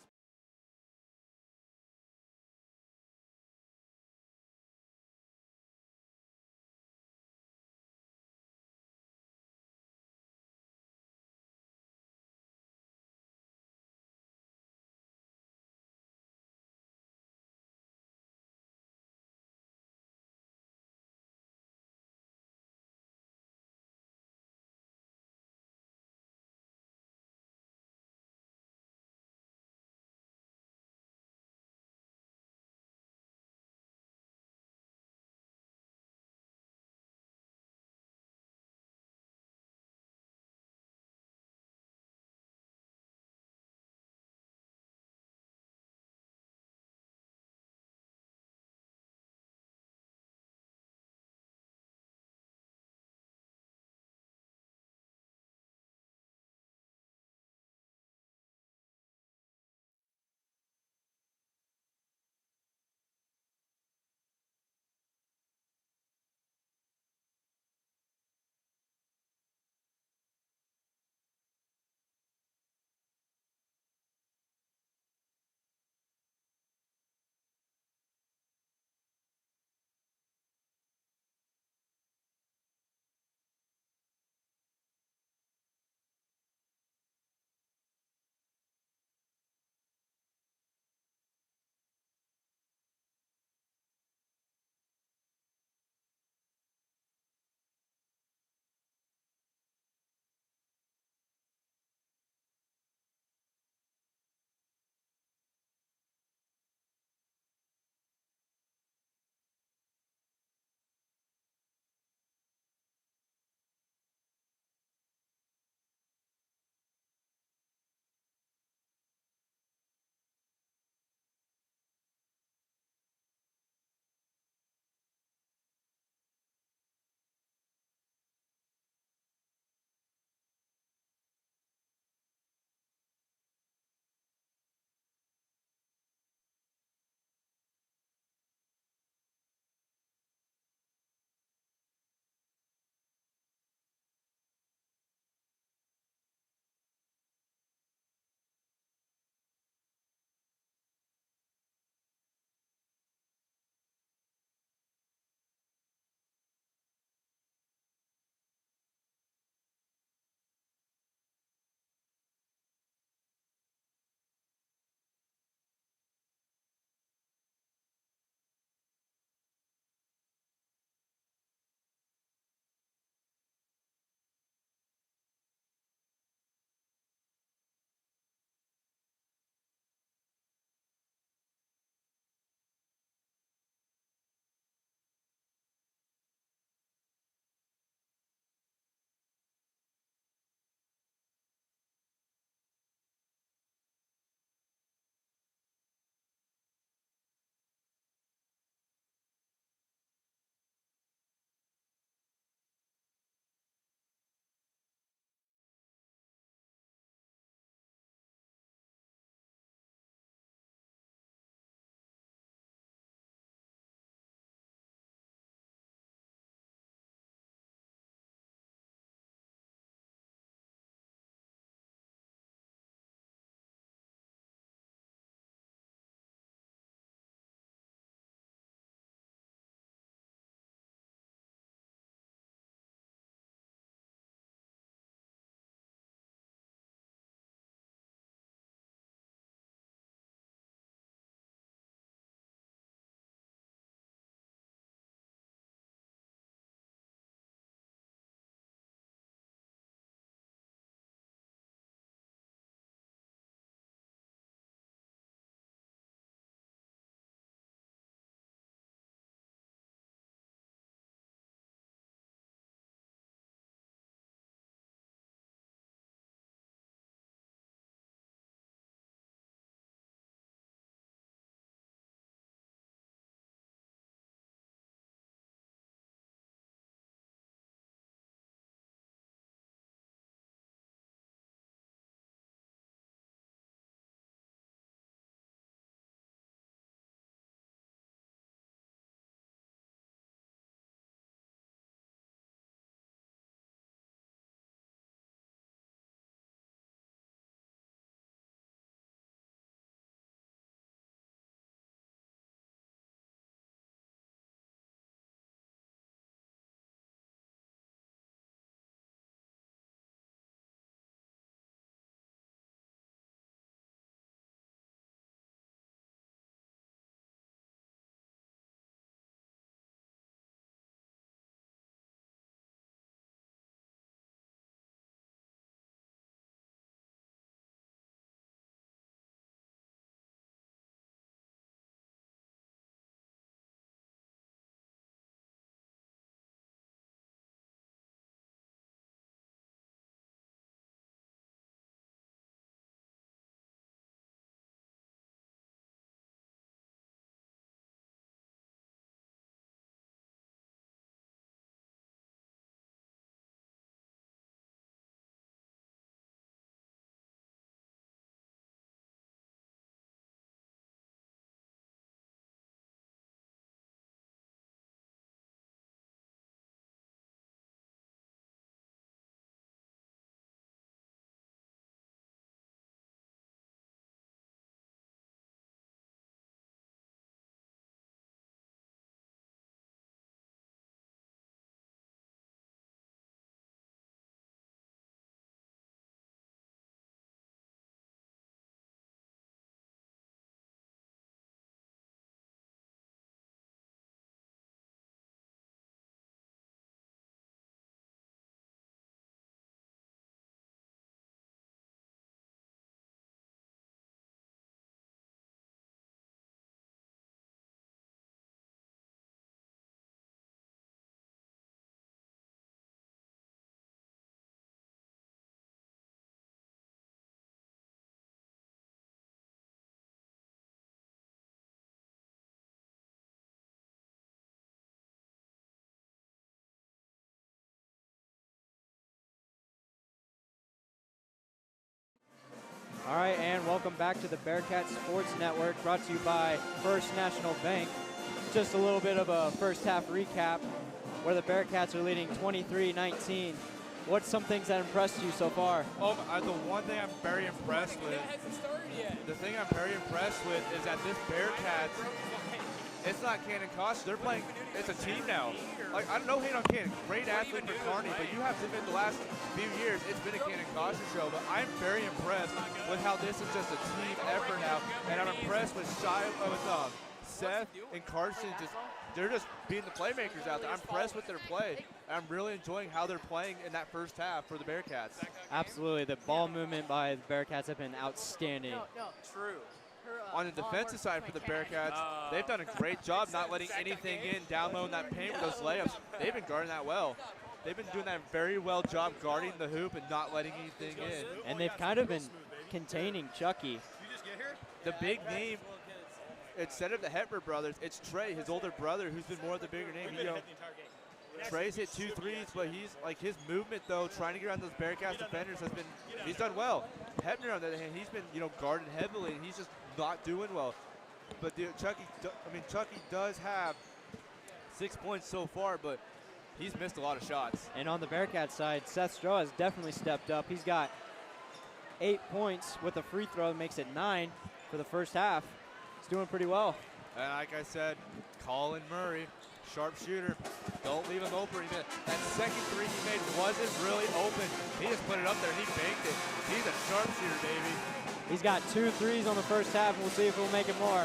welcome back to the Bearcat Sports Network, brought to you by First National Bank. Just a little bit of a first half recap where the Bearcats are leading 23-19. What's some things that impressed you so far? The one thing I'm very impressed with, the thing I'm very impressed with is that this Bearcats, it's not Cannon Costa. They're playing, it's a team now. Like, I don't know, hate on Cannon, great athlete for Kearney, but you have to admit the last few years, it's been a Cannon Costa show, but I'm very impressed with how this is just a team effort now, and I'm impressed with Seth and Carson, they're just being the playmakers out there. I'm impressed with their play. I'm really enjoying how they're playing in that first half for the Bearcats. Absolutely, the ball movement by the Bearcats have been outstanding. True. On the defensive side for the Bearcats, they've done a great job not letting anything in, down low in that paint with those layups. They've been guarding that well. They've been doing that very well job guarding the hoop and not letting anything in. And they've kind of been containing Chucky. The big name, instead of the Hepner brothers, it's Trey, his older brother, who's been more of the bigger name. Trey's hit 2 threes, but he's like his movement though, trying to get around those Bearcats defenders he's done well. Hepner on the other hand, he's been guarded heavily, and he's just not doing well. But Chucky does have 6 points so far, but he's missed a lot of shots. And on the Bearcat side, Seth Stroh has definitely stepped up. He's got 8 points with a free throw, makes it 9 for the first half. He's doing pretty well. And like I said, Colin Murray, sharpshooter, don't leave him open. That second three he made wasn't really open. He just put it up there and he banked it. He's a sharpshooter, baby. He's got 2 threes on the first half, and we'll see if he'll make it more.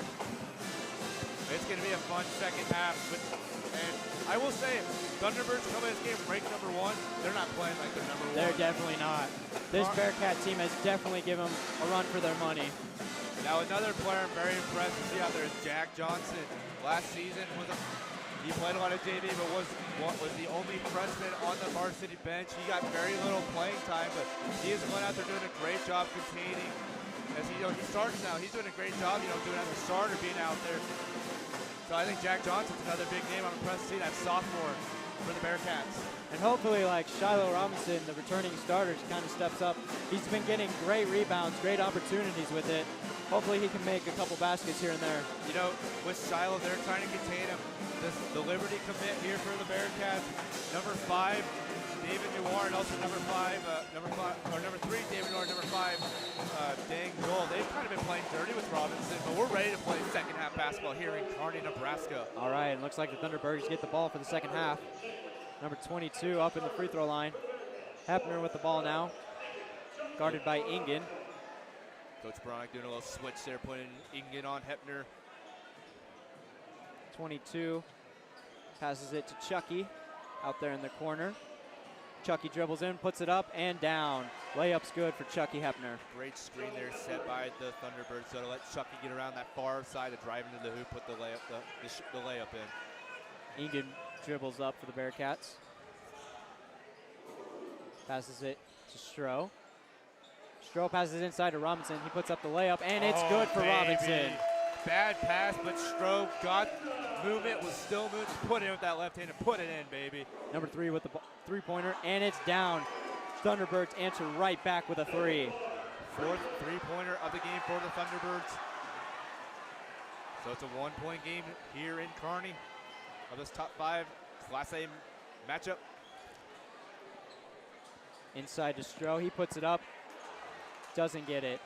It's going to be a fun second half. And I will say, Thunderbirds coming in this game ranked number 1. They're not playing like they're number 1. They're definitely not. This Bearcat team has definitely given them a run for their money. Now another player I'm very impressed to see out there is Jack Johnson. Last season he played a lot of JV, but was the only freshman on the varsity bench. He got very little playing time, but he is going out there doing a great job containing. As he starts now, he's doing a great job, doing as a starter, being out there. So I think Jack Johnson's another big name. I'm impressed to see that sophomore for the Bearcats. And hopefully, like Shiloh Robinson, the returning starter, kind of steps up. He's been getting great rebounds, great opportunities with it. Hopefully he can make a couple baskets here and there. With Shiloh, they're trying to contain him. The Liberty commit here for the Bearcats. Number 5, David Newar, and also number 3, David Newar, number 5, Dang Gold. They've kind of been playing dirty with Robinson, but we're ready to play second half basketball here in Kearney, Nebraska. All right, it looks like the Thunderbirds get the ball for the second half. Number 22 up in the free throw line. Hepner with the ball now, guarded by Ingen. Coach Bronick doing a little switch there, putting Ingen on Hepner. 22 passes it to Chucky out there in the corner. Chucky dribbles in, puts it up and down. Layup's good for Chucky Hepner. Great screen there set by the Thunderbirds, so to let Chucky get around that far side to drive into the hoop, put the layup in. Ingen dribbles up for the Bearcats. Passes it to Stroh. Stroh passes inside to Robinson. He puts up the layup, and it's good for Robinson. Bad pass, but Stroh got movement, was still moving. Put it in with that left hand and put it in, baby. Number 3 with the three-pointer, and it's down. Thunderbirds answer right back with a 3. Fourth three-pointer of the game for the Thunderbirds. So it's a 1-point game here in Kearney of this top 5 Class A matchup. Inside to Stroh, he puts it up. Doesn't get it.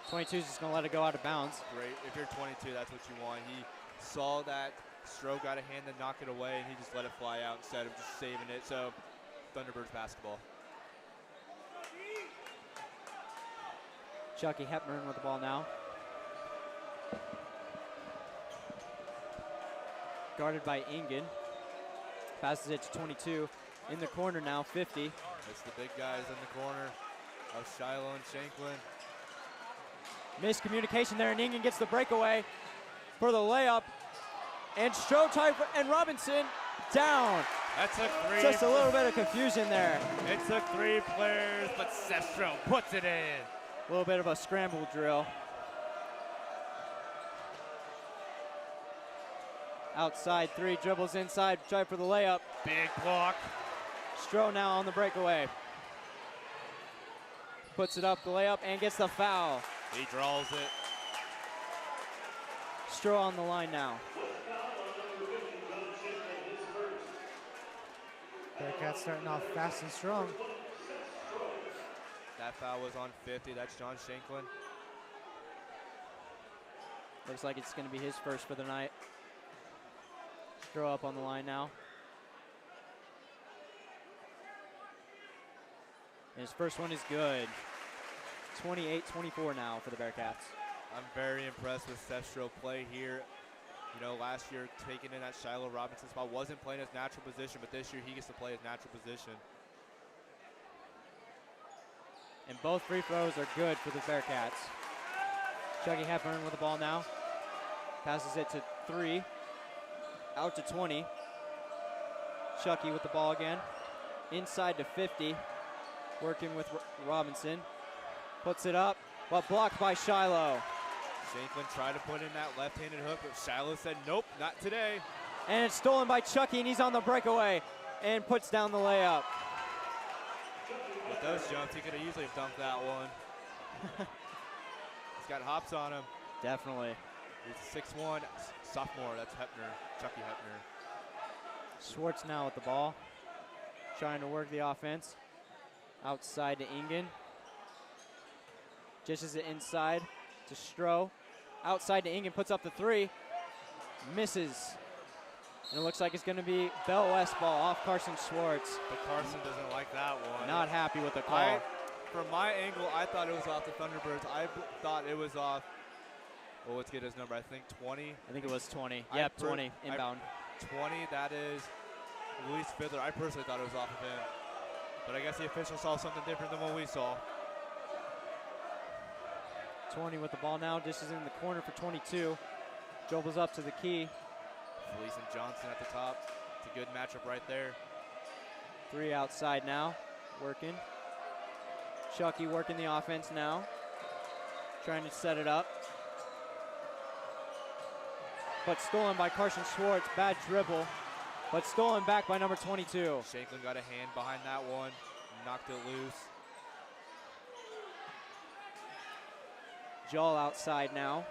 22 is just going to let it go out of bounds. Great. If you're 22, that's what you want. He saw that Stroh got a hand to knock it away, and he just let it fly out instead of just saving it. So Thunderbirds basketball. Chucky Hepner with the ball now. Guarded by Ingen. Passes it to 22. In the corner now, 50. It's the big guys in the corner of Shiloh and Shanklin. Miscommunication there, and Ingen gets the breakaway for the layup. And Stroh and Robinson down. That took 3. Just a little bit of confusion there. It took 3 players, but Seth Stroh puts it in. A little bit of a scramble drill. Outside 3, dribbles inside, try for the layup. Big block. Stroh now on the breakaway. Puts it up, the layup, and gets the foul. He draws it. Stroh on the line now. Bearcats starting off fast and strong. That foul was on 50. That's John Shanklin. Looks like it's going to be his first for the night. Stroh up on the line now. And his first one is good. 28-24 now for the Bearcats. I'm very impressed with Seth Stroh play here. You know, last year taking in that Shiloh Robinson spot, wasn't playing his natural position, but this year he gets to play his natural position. And both free throws are good for the Bearcats. Chucky Hepburn with the ball now. Passes it to 3. Out to 20. Chucky with the ball again. Inside to 50. Working with Robinson. Puts it up, but blocked by Shiloh. Shanklin tried to put in that left-handed hook, but Shiloh said, nope, not today. And it's stolen by Chucky, and he's on the breakaway and puts down the layup. With those jumps, he could have easily dunked that one. He's got hops on him. Definitely. He's 6'1", sophomore. That's Hepner, Chucky Hepner. Schwartz now with the ball. Trying to work the offense. Outside to Ingen. Dishes it inside to Stroh. Outside to Ingen, puts up the 3. Misses. And it looks like it's going to be Bell West ball off Carson Schwartz. But Carson doesn't like that one. Not happy with the call. From my angle, I thought it was off the Thunderbirds. I thought it was off, well, let's get his number, I think 20. I think it was 20. Yep, 20, inbound. 20, that is Luis Fiddler. I personally thought it was off of him. But I guess the official saw something different than what we saw. 20 with the ball now. Dishes in the corner for 22. Dribbles up to the key. Felice and Johnson at the top. It's a good matchup right there. 3 outside now. Working. Chucky working the offense now. Trying to set it up. But stolen by Carson Schwartz. Bad dribble. But stolen back by number 22. Shanklin got a hand behind that one. Knocked it loose. Jall outside now.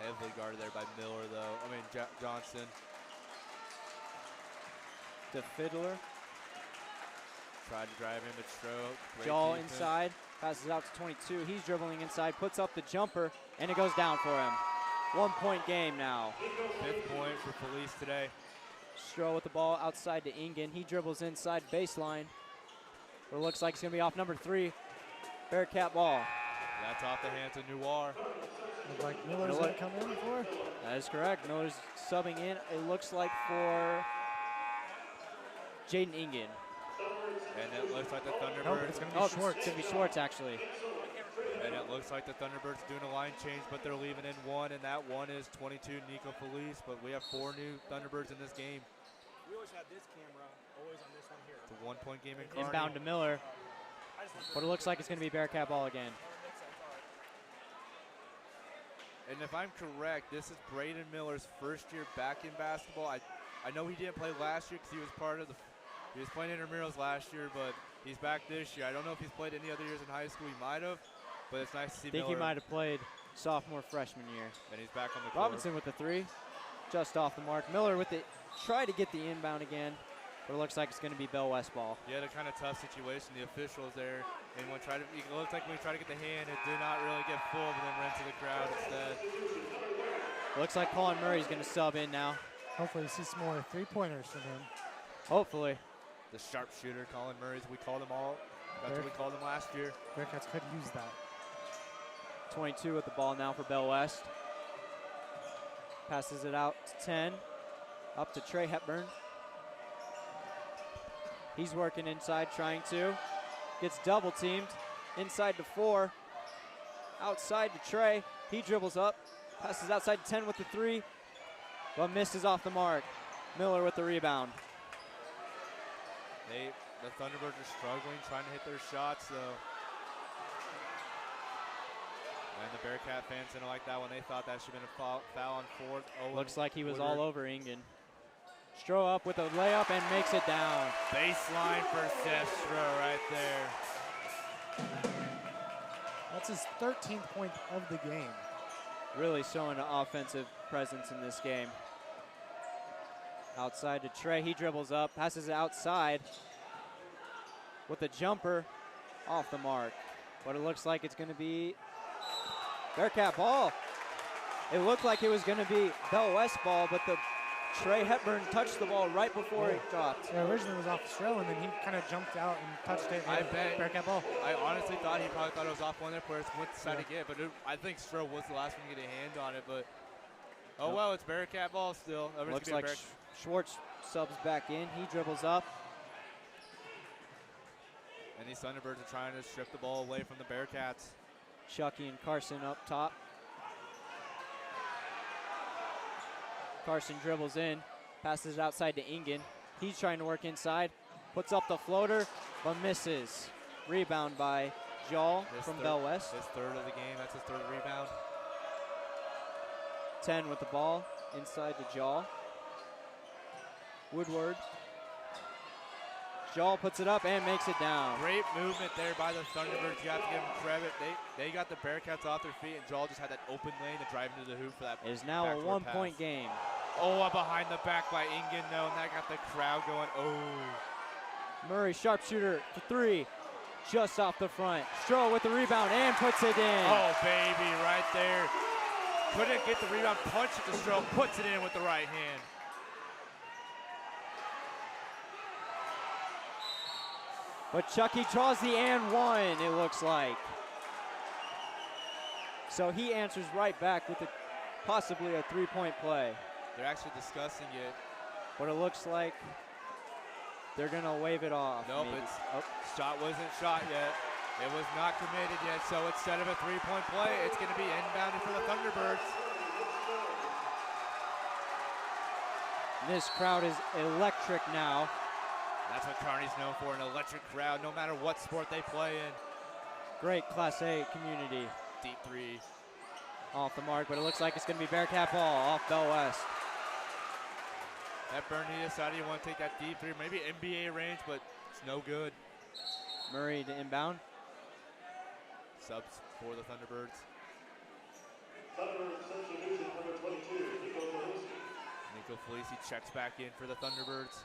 Heavily guarded there by Miller, though. Johnson. To Fiddler. Tried to drive in, but Stroh. Jall inside. Passes out to 22. He's dribbling inside. Puts up the jumper, and it goes down for him. 1-point game now. 5th point for Felice today. Stroh with the ball outside to Ingen. He dribbles inside baseline. But it looks like it's going to be off number 3. Bearcat ball. That's off the hands of Noir. Look like Miller's going to come in for. That is correct. Miller's subbing in. It looks like for Jaden Ingen. And it looks like the Thunderbirds. No, but it's going to be Schwartz. It's going to be Schwartz, actually. And it looks like the Thunderbirds doing a line change, but they're leaving in 1, and that 1 is 22 Nico Felice. But we have 4 new Thunderbirds in this game. We always have this camera always on this one here. It's a 1-point game in Kearney. Inbound to Miller. But it looks like it's going to be Bearcat ball again. And if I'm correct, this is Braden Miller's first year back in basketball. I know he didn't play last year because he was part of he was playing intramurals last year, but he's back this year. I don't know if he's played any other years in high school. He might have, but it's nice to see I think Miller. he might have played sophomore, freshman year. And he's back on the court. Robinson with the 3. Just off the mark. Miller with it. Try to get the inbound again, but it looks like it's going to be Bell West ball. He had a kind of tough situation. The officials there, and it looked like when he tried to get the hand, it did not really get full, but then ran to the crowd instead. Looks like Colin Murray's going to sub in now. Hopefully we see some more 3-pointers from him. Hopefully. The sharpshooter, Colin Murray's. We called him all. That's what we called him last year. Bearcats could use that. 22 with the ball now for Bell West. Passes it out to 10. Up to Trey Hepburn. He's working inside, trying to. Gets double teamed. Inside to 4. Outside to Trey. He dribbles up. Passes outside to 10 with the 3. But misses off the mark. Miller with the rebound. The Thunderbirds are struggling, trying to hit their shots, though. And the Bearcat fans didn't like that one. They thought that should have been a foul on 4th. Looks like he was all over Ingen. Stroh up with a layup and makes it down. Baseline for Seth Stroh right there. That's his 13th point of the game. Really showing an offensive presence in this game. Outside to Trey, he dribbles up, passes it outside with a jumper off the mark. But it looks like it's gonna be Bearcat ball. It looked like it was gonna be Bell West ball, but the Trey Hepburn touched the ball right before it dropped. Yeah, originally it was off Stroh, and then he kind of jumped out and touched it. I bet. Bearcat ball. I honestly thought he probably thought it was off one there where it's went to get it, but I think Stroh was the last one to get a hand on it. But oh well, it's Bearcat ball still. Looks like Schwartz subs back in. He dribbles up. And these Thunderbirds are trying to strip the ball away from the Bearcats. Chucky and Carson up top. Carson dribbles in, passes it outside to Ingen. He's trying to work inside, puts up the floater, but misses. Rebound by Jal from Bell West. His third of the game, that's his third rebound. 10 with the ball, inside to Jal. Woodward. Jal puts it up and makes it down. Great movement there by the Thunderbirds. You have to give them credit. They got the Bearcats off their feet, and Jal just had that open lane to drive into the hoop for that. It is now a one-point game. Oh, behind the back by Ingen, though, and that got the crowd going. Oh. Murray, sharpshooter for three, just off the front. Stroh with the rebound and puts it in. Oh, baby, right there. Couldn't get the rebound, punched it to Stroh, puts it in with the right hand. But Chucky draws the and one, it looks like. So he answers right back with possibly a three-point play. They're actually discussing it. But it looks like they're gonna wave it off. Nope, shot wasn't shot yet. It was not committed yet, so instead of a three-point play, it's gonna be inbounded for the Thunderbirds. This crowd is electric now. That's what Kearney's known for, an electric crowd, no matter what sport they play in. Great Class A community. Deep three. Off the mark, but it looks like it's gonna be Bearcat ball off Bell West. Hepburn, he decided he wanted to take that deep three, maybe NBA range, but it's no good. Murray to inbound. Subs for the Thunderbirds. Nico Felici checks back in for the Thunderbirds.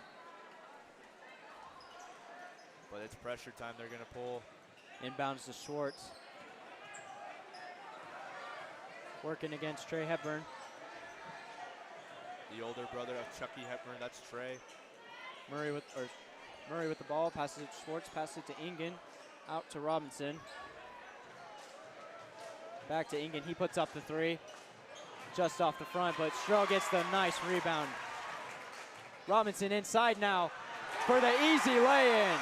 But it's pressure time, they're gonna pull. Inbounds to Schwartz. Working against Trey Hepburn. The older brother of Chucky Hepburn, that's Trey. Murray with the ball, passes it to Schwartz, passes it to Ingen, out to Robinson. Back to Ingen, he puts up the three. Just off the front, but Stroh gets the nice rebound. Robinson inside now for the easy lay-in.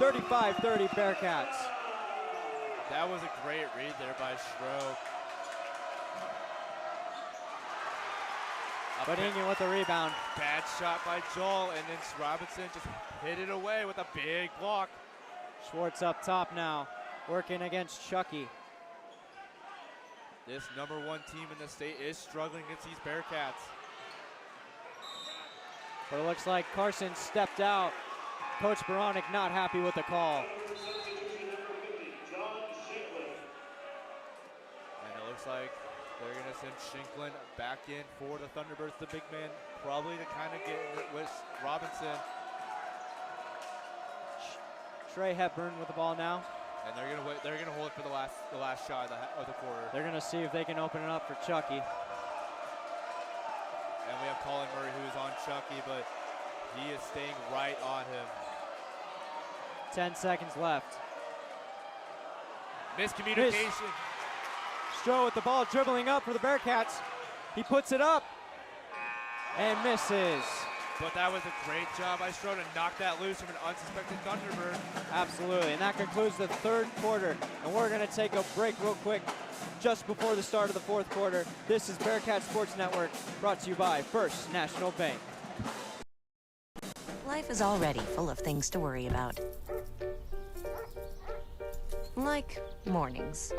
35-30 Bearcats. That was a great read there by Stroh. But Ingen with the rebound. Bad shot by Joel, and then Robinson just hit it away with a big block. Schwartz up top now, working against Chucky. This #1 team in the state is struggling against these Bearcats. But it looks like Carson stepped out. Coach Baranek not happy with the call. And it looks like they're going to send Shinklin back in for the Thunderbirds, the big man, probably to kind of get with Robinson. Trey Hepburn with the ball now. And they're going to wait. They're going to hold it for the last shot of the quarter. They're going to see if they can open it up for Chucky. And we have Colin Murray, who is on Chucky, but he is staying right on him. 10 seconds left. Miscommunication. Stroh with the ball, dribbling up for the Bearcats. He puts it up and misses. But that was a great job by Stroh to knock that loose from an unsuspecting Thunderbird. Absolutely, and that concludes the third quarter. And we're gonna take a break real quick just before the start of the fourth quarter. This is Bearcat Sports Network, brought to you by First National Bank. Life is already full of things to worry about. Like mornings.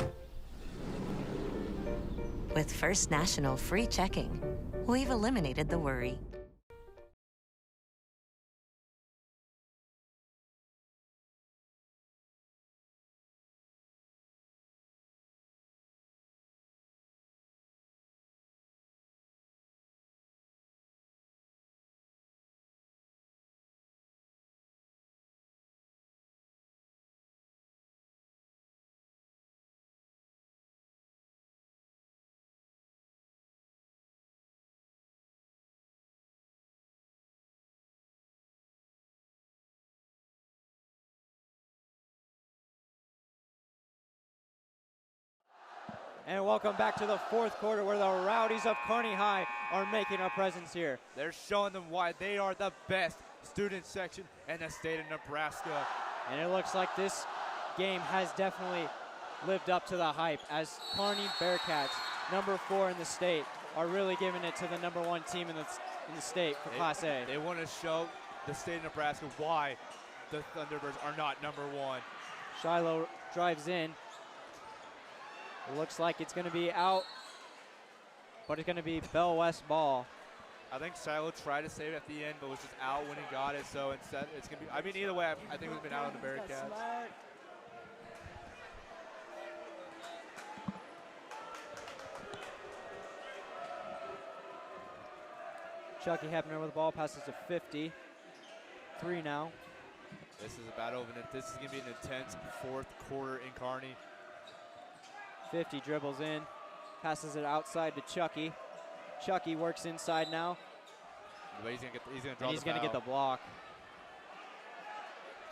With First National free checking, We've eliminated the worry. And welcome back to the fourth quarter where the Rowdies of Kearney High are making a presence here. They're showing them why they are the best student section in the state of Nebraska. And it looks like this game has definitely lived up to the hype as Kearney Bearcats, number 4 in the state, are really giving it to the number 1 team in the state for Class A. They want to show the state of Nebraska why the Thunderbirds are not number 1. Shiloh drives in. It looks like it's going to be out, but it's going to be Bell West ball. I think Shiloh tried to save it at the end, but was just out when he got it. So instead, it's going to be, I mean, either way, I think it's been out on the Bearcats. Chucky Hepner with the ball, passes to 50. 3 now. This is about over. This is going to be an intense fourth quarter in Kearney. 50 dribbles in, passes it outside to Chucky. Chucky works inside now. But he's going to draw he's going to get the block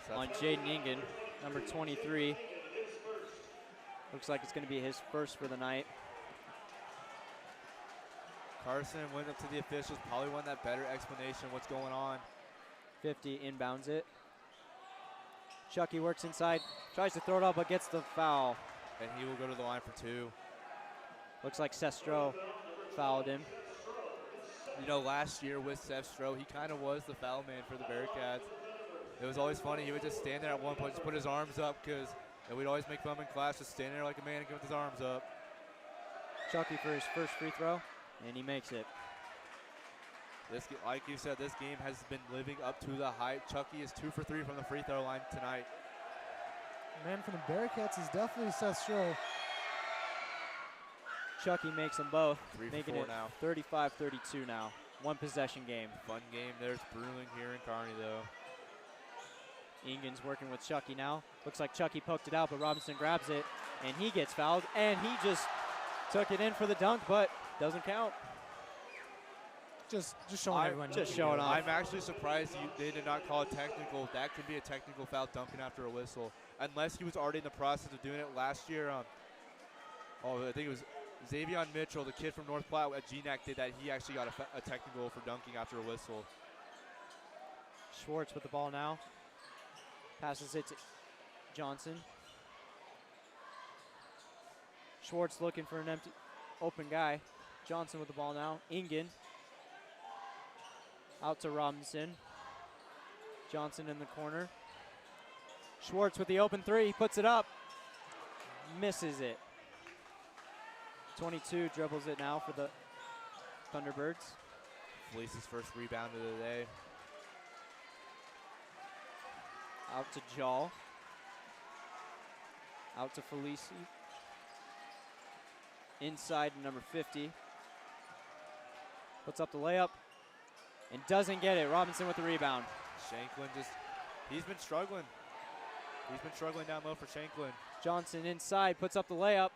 So on Jaden Ingen, number 23. Looks like it's going to be his first for the night. Carson went up to the officials, probably wanted that better explanation of what's going on. 50 inbounds it. Chucky works inside, tries to throw it up, but gets the foul. And he will go to the line for 2. Looks like Sestro fouled him. You know, last year with Seth Stroh, he kind of was the foul man for the Bearcats. It was always funny. He would just stand there at one point, just put his arms up, because we'd always make fun of him in class, just standing there like a mannequin with his arms up. Chucky for his first free throw, and he makes it. Like you said, this game has been living up to the hype. Chucky is 2 for 3 from the free throw line tonight. Man from the Bearcats is definitely Seth Stroh. Chucky makes them both, 3 for making 4 it now. 35-32 now. 1 possession game. Fun game. There's brewing here in Kearney, though. Ingen's working with Chucky now. Looks like Chucky poked it out, but Robinson grabs it, and he gets fouled, and he just took it in for the dunk, but doesn't count. Just showing everyone. Just showing off. I'm actually surprised they did not call it technical. That could be a technical foul, dunking after a whistle. Unless he was already in the process of doing it last year. I think it was Xavier Mitchell, the kid from North Platte at GNAC, did that. He actually got a technical for dunking after a whistle. Schwartz with the ball now. Passes it to Johnson. Schwartz looking for an empty, open guy. Johnson with the ball now. Ingen. Out to Robinson. Johnson in the corner. Schwartz with the open 3. He puts it up. Misses it. 22 dribbles it now for the Thunderbirds. Felice's first rebound of the day. Out to Jal. Out to Felice. Inside to number 50. Puts up the layup and doesn't get it. Robinson with the rebound. Shanklin he's been struggling. He's been struggling down low for Shanklin. Johnson inside, puts up the layup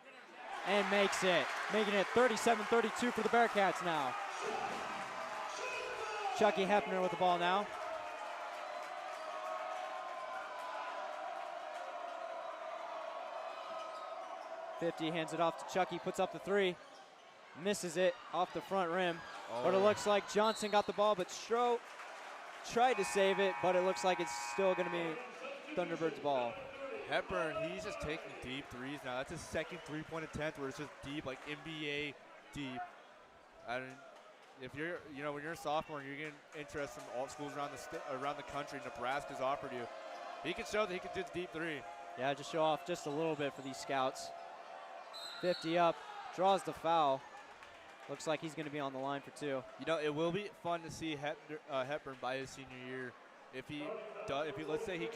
and makes it. Making it 37-32 for the Bearcats now. Chucky Hepner with the ball now. .50 hands it off to Chucky, puts up the 3. Misses it off the front rim. But it looks like Johnson got the ball, but Stroh tried to save it, but it looks like it's still going to be Thunderbirds ball. Hepburn, he's just taking deep threes now. That's his second three-point attempt where it's just deep, like NBA deep. If you're, when you're a sophomore and you're getting interest from all schools around the country, Nebraska's offered you. He can show that he can do the deep 3. Yeah, just show off just a little bit for these scouts. 50 up, draws the foul. Looks like he's going to be on the line for 2. You know, it will be fun to see Hepburn by his senior year. If he does, let's say he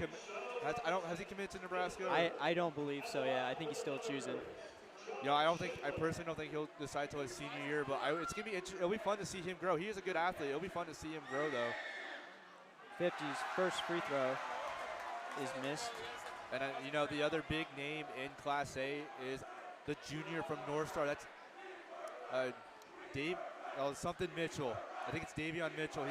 has he committed to Nebraska? I don't believe so. Yeah, I think he's still choosing. You know, I personally don't think he'll decide till his senior year, but it's gonna be it'll be fun to see him grow. He is a good athlete. It'll be fun to see him grow though. 50's first free throw is missed. And you know, the other big name in Class A is the junior from North Star. That's something Mitchell. I think it's Davion Mitchell.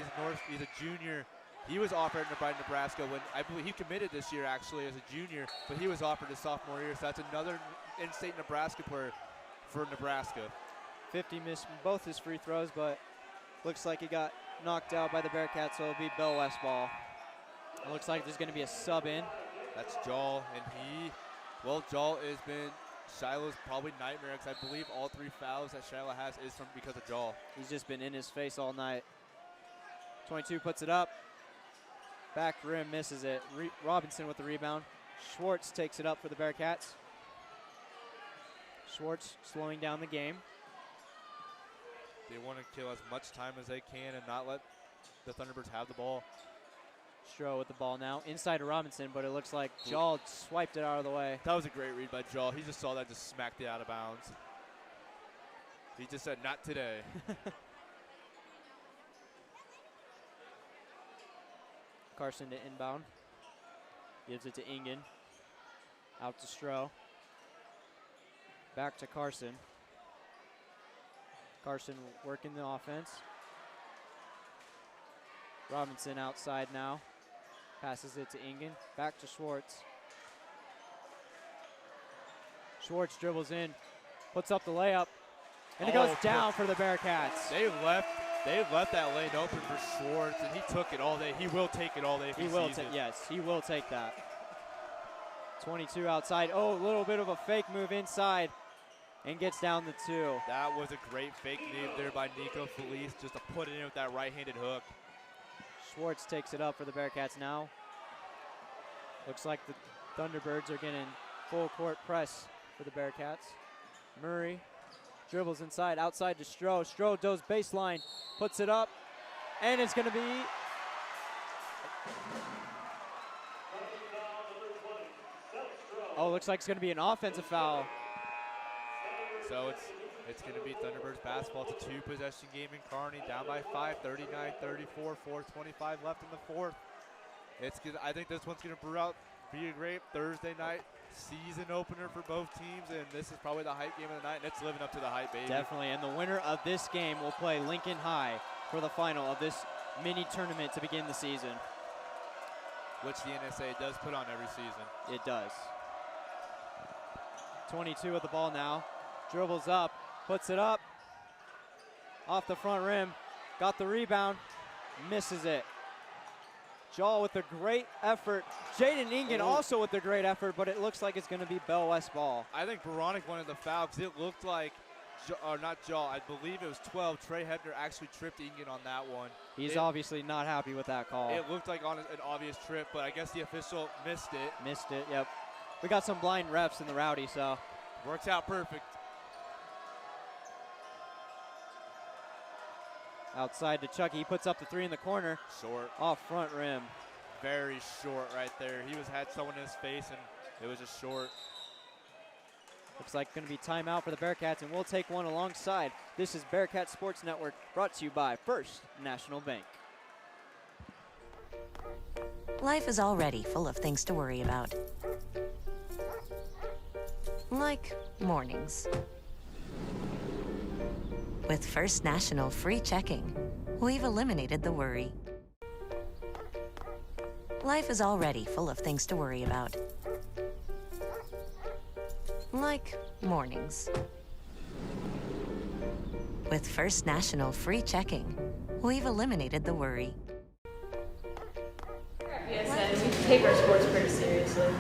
He's a junior. He was offered by Nebraska when I believe he committed this year actually as a junior, but he was offered his sophomore year. So that's another in-state Nebraska player for Nebraska. 50 missed both his free throws, but looks like he got knocked out by the Bearcats, so it'll be Bell West ball. It looks like there's going to be a sub in. That's Jal, and Jal has been Shiloh's probably nightmare, because I believe all 3 fouls that Shiloh has is because of Jal. He's just been in his face all night. 22 puts it up. Back rim misses it. Robinson with the rebound. Schwartz takes it up for the Bearcats. Schwartz slowing down the game. They want to kill as much time as they can and not let the Thunderbirds have the ball. Stroh with the ball now. Inside to Robinson, but it looks like Jal swiped it out of the way. That was a great read by Jal. He just saw that, just smacked it out of bounds. He just said, not today. Carson to inbound. Gives it to Ingen. Out to Stroh. Back to Carson. Carson working the offense. Robinson outside now. Passes it to Ingen. Back to Schwartz. Schwartz dribbles in. Puts up the layup. And it goes down for the Bearcats. They left that lane open for Schwartz, and he took it all day. He will take it all day if he sees it. Yes, he will take that. 22 outside. Oh, a little bit of a fake move inside and gets down the 2. That was a great fake move there by Nico Felice, just to put it in with that right-handed hook. Schwartz takes it up for the Bearcats now. Looks like the Thunderbirds are getting full court press for the Bearcats. Murray dribbles inside, outside to Stroh. Stroh does baseline, puts it up, and it's going to be looks like it's going to be an offensive foul. So it's going to be Thunderbirds basketball. It's a 2-possession game in Kearney, down by 5, 39-34, 4:25 left in the 4th. I think this one's going to be a great Thursday night season opener for both teams, and this is probably the hype game of the night, and it's living up to the hype, baby. Definitely, and the winner of this game will play Lincoln High for the final of this mini tournament to begin the season. Which the NSA does put on every season. It does. 22 with the ball now. Dribbles up, puts it up. Off the front rim. Got the rebound. Misses it. Jal with a great effort. Jaden Ingen also with a great effort, but it looks like it's going to be Bell West ball. I think Veronic wanted the foul because it looked like, not Jal, I believe it was 12. Trey Hebner actually tripped Ingen on that one. He's obviously not happy with that call. It looked like on an obvious trip, but I guess the official missed it. Missed it, yep. We got some blind refs in the Rowdy, so. Works out perfect. Outside to Chucky. He puts up the 3 in the corner. Short. Off front rim. Very short right there. He had someone in his face, and it was just short. Looks like going to be timeout for the Bearcats, and we'll take one alongside. This is Bearcat Sports Network, brought to you by First National Bank. Life is already full of things to worry about. Like mornings. With First National free checking, we've eliminated the worry. Life is already full of things to worry about. Like mornings. With First National free checking, we've eliminated the worry. Yes, we take our sports pretty seriously.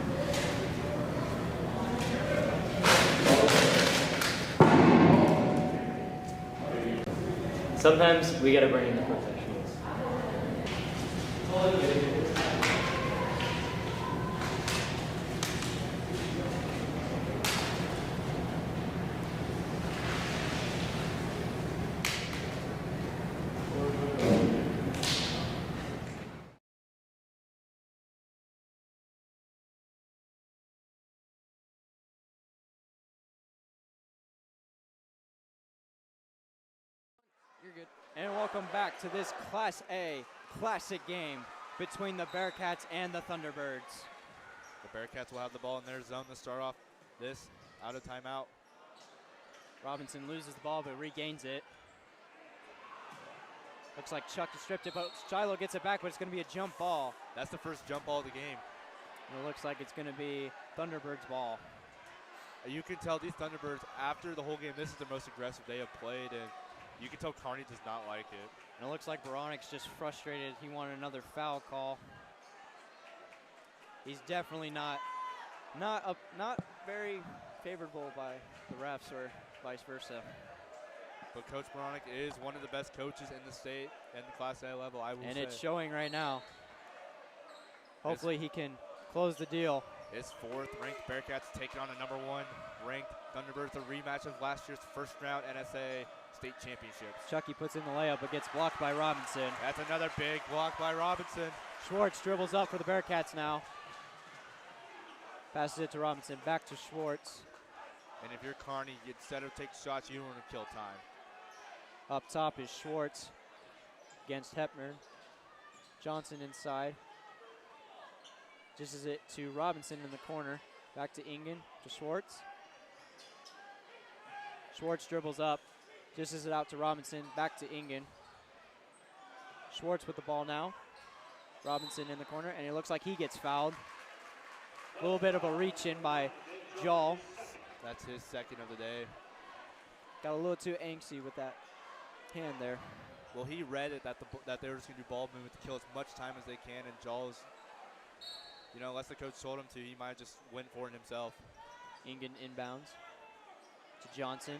Sometimes we gotta bring in the professionals. good. And welcome back to this Class A classic game between the Bearcats and the Thunderbirds. The Bearcats will have the ball in their zone to start off this out of timeout. Robinson loses the ball but regains it. Looks like Chucky stripped it, but Shiloh gets it back, but it's going to be a jump ball. That's the first jump ball of the game. And it looks like it's going to be Thunderbirds' ball. You can tell these Thunderbirds, after the whole game, this is the most aggressive they have played, and you can tell Kearney does not like it. And it looks like Baranik's just frustrated. He wanted another foul call. He's definitely not very favorable by the refs or vice versa. But Coach Baranik is one of the best coaches in the state and the Class A level, I will say. And it's showing right now. Hopefully he can close the deal. It's 4th ranked Bearcats taking on a number 1 ranked Thunderbirds, a rematch of last year's first round NSA state championships. Chucky puts in the layup but gets blocked by Robinson. That's another big block by Robinson. Schwartz dribbles up for the Bearcats now. Passes it to Robinson, back to Schwartz. And if you're Kearney, instead of take shots, you want to kill time. Up top is Schwartz against Hepner. Johnson inside. Dishes it to Robinson in the corner. Back to Ingen, to Schwartz. Schwartz dribbles up, dishes it out to Robinson, back to Ingen. Schwartz with the ball now. Robinson in the corner, and it looks like he gets fouled. A little bit of a reach in by Jal. That's his second of the day. Got a little too angsty with that hand there. Well, he read it that they were just going to do ball movement to kill as much time as they can, and Jal's, you know, unless the coach told him to, he might have just went for it himself. Ingen inbounds to Johnson.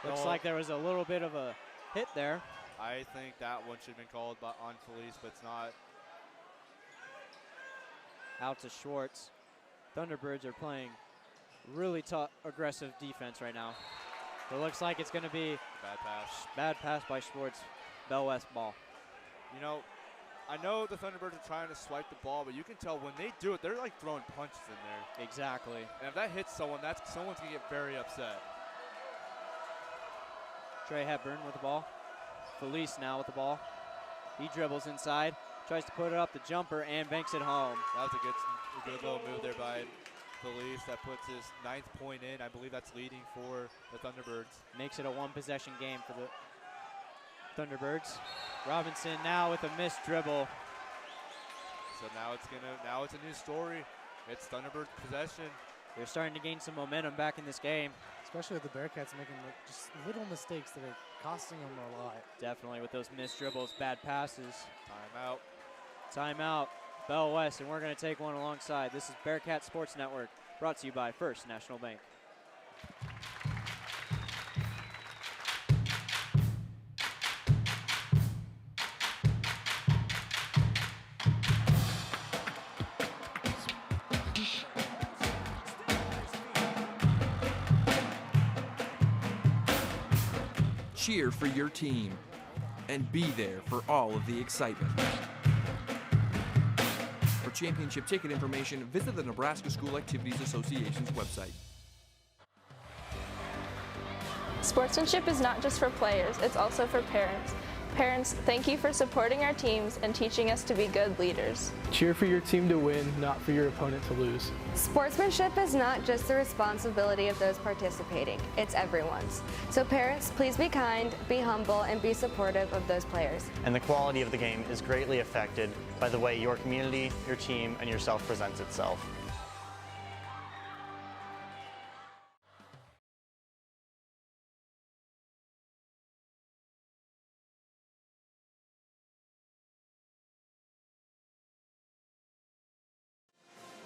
Looks like there was a little bit of a hit there. I think that one should have been called on Felice, but it's not. Out to Schwartz. Thunderbirds are playing really tough, aggressive defense right now. It looks like it's going to be Bad pass. Bad pass by Schwartz. Bell West ball. You know, I know the Thunderbirds are trying to swipe the ball, but you can tell when they do it, they're like throwing punches in there. Exactly. And if that hits someone, someone's going to get very upset. Trey Hepburn with the ball. Felice now with the ball. He dribbles inside, tries to put it up the jumper, and banks it home. That was a good little move there by Felice. That puts his 9th point in. I believe that's leading for the Thunderbirds. Makes it a 1-possession game for the Thunderbirds. Robinson now with a missed dribble. So now it's a new story. It's Thunderbirds possession. They're starting to gain some momentum back in this game. Especially with the Bearcats making just little mistakes that are costing them a lot. Definitely with those missed dribbles, bad passes. Timeout. Timeout. Bell West, and we're going to take one alongside. This is Bearcat Sports Network, brought to you by First National Bank. Cheer for your team and be there for all of the excitement. For championship ticket information, visit the Nebraska School Activities Association's website. Sportsmanship is not just for players, it's also for parents. Parents, thank you for supporting our teams and teaching us to be good leaders. Cheer for your team to win, not for your opponent to lose. Sportsmanship is not just the responsibility of those participating, it's everyone's. So parents, please be kind, be humble, and be supportive of those players. And the quality of the game is greatly affected by the way your community, your team, and yourself presents itself.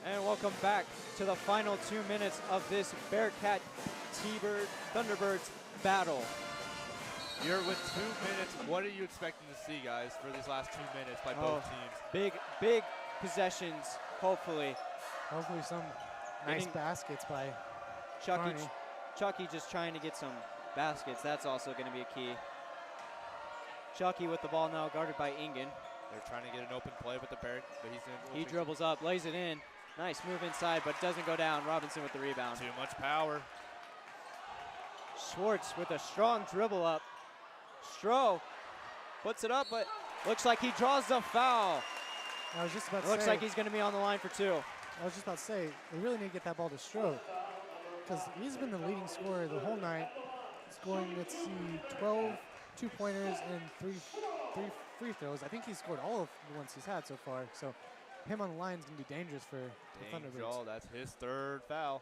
And welcome back to the final 2 minutes of this Bearcat T-Bird Thunderbirds battle. You're with 2 minutes. What are you expecting to see, guys, for these last 2 minutes by both teams? Big possessions, hopefully. Hopefully some nice baskets by Chucky. Kearney. Chucky just trying to get some baskets. That's also going to be a key. Chucky with the ball now, guarded by Ingen. They're trying to get an open play with the Bear, but he dribbles up, lays it in. Nice move inside, but doesn't go down. Robinson with the rebound. Too much power. Schwartz with a strong dribble up. Stroh puts it up, but looks like he draws the foul. I was just about to Looks say, like he's going to be on the line for 2. I was just about to say, we really need to get that ball to Stroh, because he's been the leading scorer the whole night, scoring, let's see, 12 two-pointers and three free throws. I think he's scored all of the ones he's had so far, so him on the line is going to be dangerous for the Thunderbirds. Joel, that's his 3rd foul.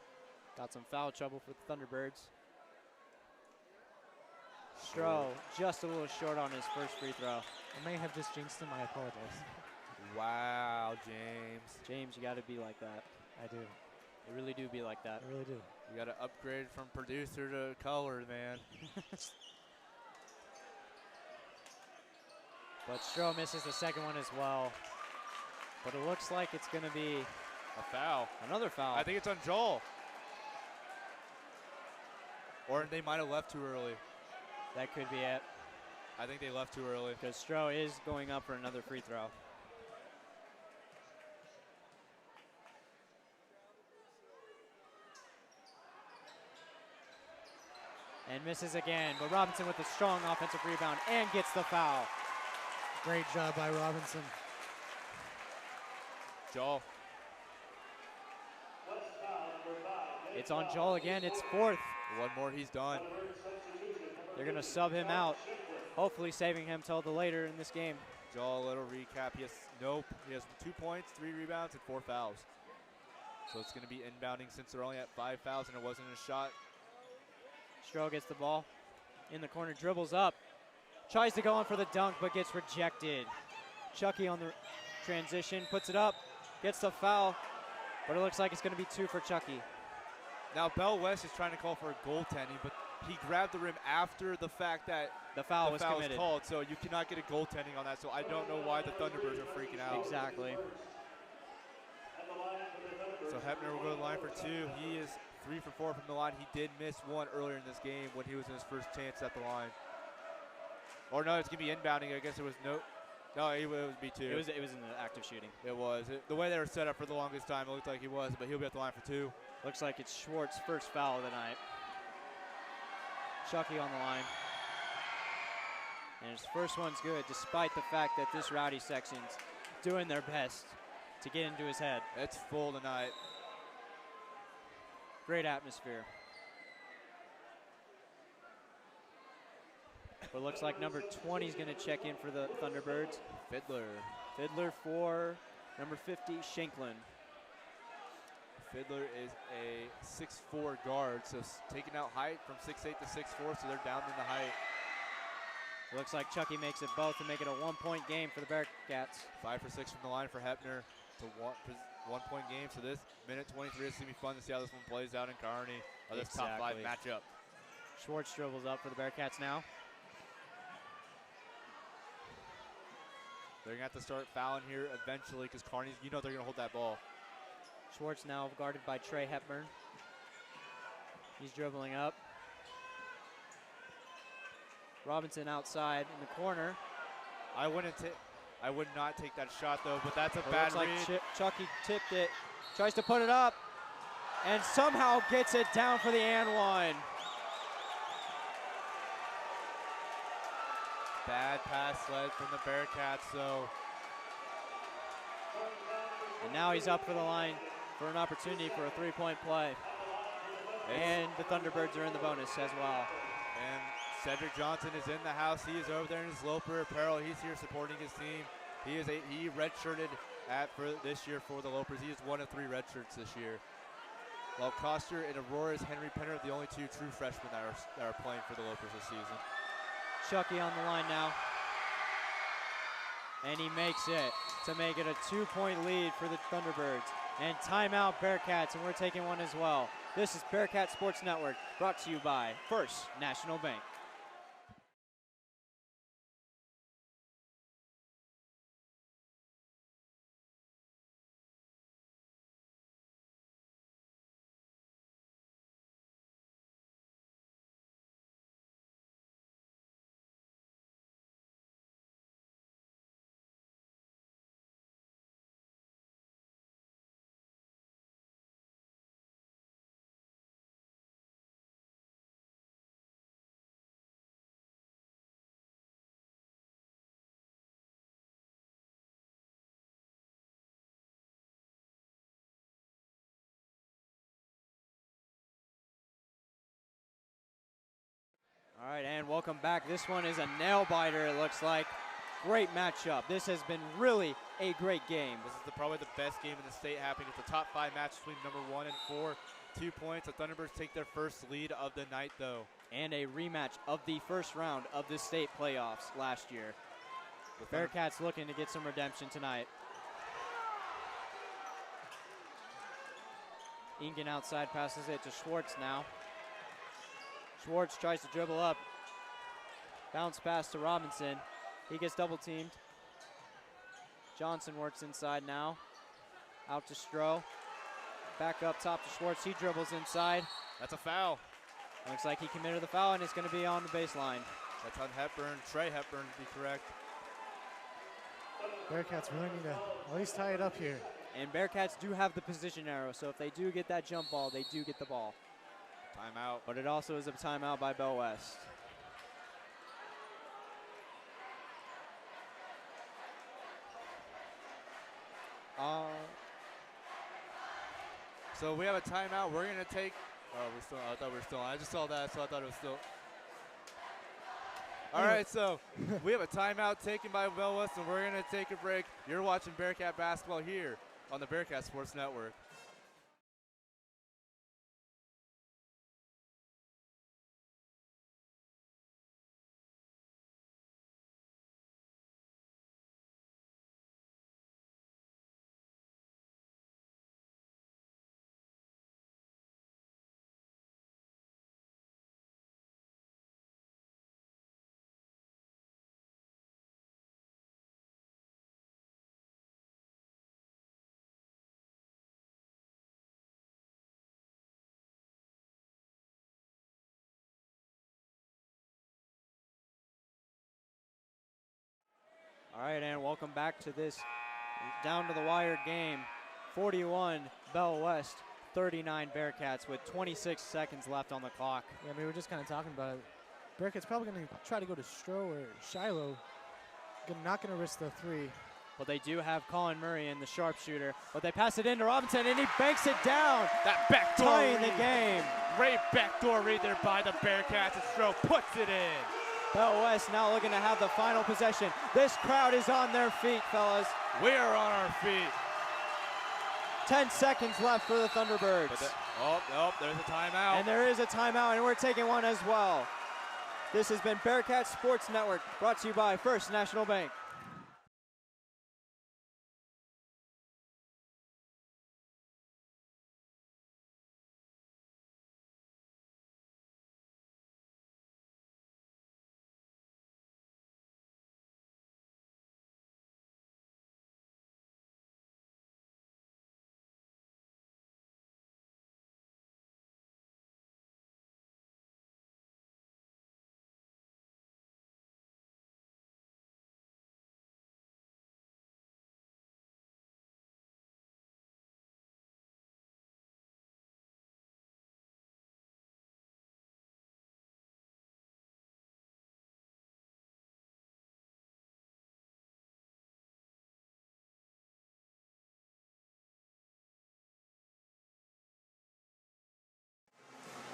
Got some foul trouble for the Thunderbirds. Stroh just a little short on his first free throw. I may have just jinxed him. I apologize. Wow, James. James, you got to be like that. I do. You really do be like that. I really do. You got to upgrade from producer to color, man. But Stroh misses the second one as well. But it looks like it's going to be a foul. Another foul. I think it's on Joel. Or they might have left too early. That could be it. I think they left too early. Because Stroh is going up for another free throw. And misses again, but Robinson with a strong offensive rebound and gets the foul. Great job by Robinson. Joel. It's on Joel again, it's 4th. One more, he's done. They're gonna sub him out, hopefully saving him till the later in this game. Joel, a little recap. He has 2 points, 3 rebounds, and 4 fouls. So it's gonna be inbounding since they're only at 5 fouls and it wasn't a shot. Stroh gets the ball in the corner, dribbles up, tries to go on for the dunk, but gets rejected. Chucky on the transition, puts it up, gets the foul, but it looks like it's gonna be 2 for Chucky. Now Bell West is trying to call for a goaltending, but he grabbed the rim after the fact that the foul was committed. Called, so you cannot get a goaltending on that, so I don't know why the Thunderbirds are freaking out. Exactly. So Hepner will go to the line for 2. He is 3 for 4 from the line. He did miss one earlier in this game when he was in his first chance at the line. Or no, it's gonna be inbounding. I guess it was no, it was B2. It was in the active shooting. It was. The way they were set up for the longest time, it looked like he was, but he'll be at the line for 2. Looks like it's Schwartz's first foul of the night. Chucky on the line. And his first one's good, despite the fact that this rowdy section's doing their best to get into his head. It's full tonight. Great atmosphere. But looks like number 20 is going to check in for the Thunderbirds. Fiddler for number 50, Shanklin. Fiddler is a 6'4" guard, so taking out height from 6'8" to 6'4", so they're down in the height. Looks like Chucky makes it both to make it a 1-point game for the Bearcats. 5 for 6 from the line for Hepner. It's a 1-point game, so this minute 23 is going to be fun to see how this one plays out in Kearney, or this top 5 matchup. Schwartz dribbles up for the Bearcats now. They're going to have to start fouling here eventually because Kearney's, they're going to hold that ball. Schwartz now guarded by Trey Hepburn. He's dribbling up. Robinson outside in the corner. I would not take that shot though, but that's a bad read. Looks like Chucky tipped it, tries to put it up, and somehow gets it down for the and one. Bad pass led from the Bearcats, so. And now he's up for the line for an opportunity for a 3-point play. And the Thunderbirds are in the bonus as well. And Cedric Johnson is in the house. He is over there in his Loper apparel. He's here supporting his team. He redshirted for this year for the Lopers. He is one of 3 redshirts this year. While Koster and Aurora's Henry Penner are the only 2 true freshmen that are playing for the Lopers this season. Chucky on the line now. And he makes it to make it a 2-point lead for the Thunderbirds. And timeout Bearcats, and we're taking one as well. This is Bearcat Sports Network, brought to you by First National Bank. All right, and welcome back. This one is a nail biter, it looks like. Great matchup. This has been really a great game. This is probably the best game in the state happening. It's a top 5 match between number 1 and 4. 2 points. The Thunderbirds take their first lead of the night, though. And a rematch of the first round of the state playoffs last year. The Bearcats looking to get some redemption tonight. Ingan outside passes it to Schwartz now. Schwartz tries to dribble up. Bounce pass to Robinson. He gets double teamed. Johnson works inside now. Out to Stroh. Back up top to Schwartz. He dribbles inside. That's a foul. Looks like he committed the foul, and it's going to be on the baseline. That's on Hepburn. Trey Hepburn to be correct. Bearcats really need to at least tie it up here. And Bearcats do have the position arrow, so if they do get that jump ball, they do get the ball. Timeout. But it also is a timeout by Bell West. So we have a timeout. We're going to take. Oh, we're still. I thought we were still on. I just saw that, so I thought it was still. All right, so we have a timeout taken by Bell West, and we're going to take a break. You're watching Bearcat basketball here on the Bearcat Sports Network. All right, and welcome back to this down to the wire game. 41 Bell West, 39 Bearcats with 26 seconds left on the clock. Yeah, we were just kind of talking about it. Bearcats probably going to try to go to Stroh or Shiloh. Not going to risk the 3. But they do have Colin Murray in the sharpshooter. But they pass it into Robinson, and he banks it down. That backdoor tying the read. game. Great backdoor read there by the Bearcats, and Stroh puts it in. Bell West now looking to have the final possession. This crowd is on their feet, fellas. We are on our feet. 10 seconds left for the Thunderbirds. There's a timeout. And there is a timeout, and we're taking one as well. This has been Bearcat Sports Network, brought to you by First National Bank.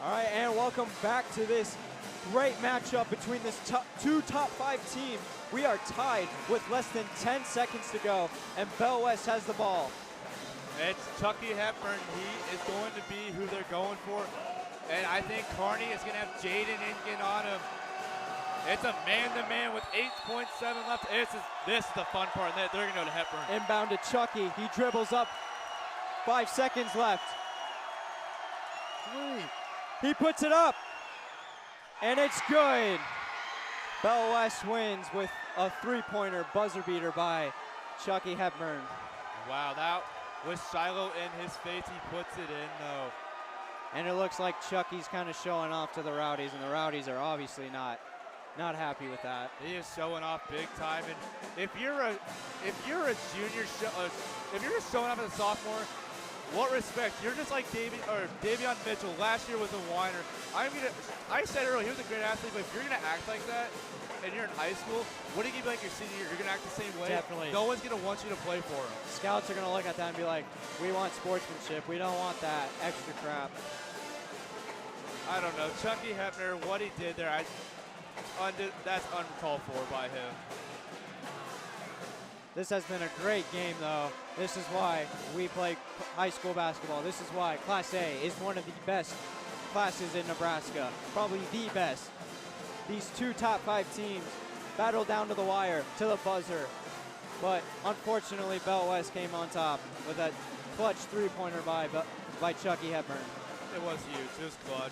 All right, and welcome back to this great matchup between this two top 5 teams. We are tied with less than 10 seconds to go, and Bell West has the ball. It's Chucky Hepburn. He is going to be who they're going for. And I think Kearney is going to have Jaden Ingan on him. It's a man-to-man with 8.7 left. This is the fun part. They're going to go to Hepburn. Inbound to Chucky. He dribbles up. 5 seconds left. 3. He puts it up. And it's good. Bell West wins with a 3-pointer buzzer beater by Chucky Hepburn. Wow, that was Shiloh in his face. He puts it in, though. And it looks like Chucky's kind of showing off to the Rowdies, and the Rowdies are obviously not happy with that. He is showing off big time. And if you're a junior, if you're just showing off as a sophomore, what respect? You're just like Davion Mitchell. Last year was a whiner. I said earlier, he was a great athlete, but if you're gonna act like that and you're in high school, what are you gonna be like your senior year? You're gonna act the same way? Definitely. No one's gonna want you to play for them. Scouts are gonna look at that and be like, we want sportsmanship. We don't want that extra crap. I don't know. Chucky Hepner, what he did there, that's uncalled for by him. This has been a great game, though. This is why we play high school basketball. This is why Class A is one of the best classes in Nebraska, probably the best. These two top 5 teams battled down to the wire, to the buzzer, but unfortunately Bell West came on top with a clutch three-pointer by Chucky Hepburn. It was huge. It was clutch.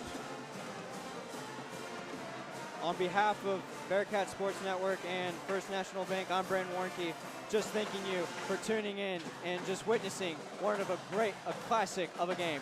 On behalf of Bearcat Sports Network and First National Bank, I'm Brandon Warnke, just thanking you for tuning in and just witnessing one of a classic of a game.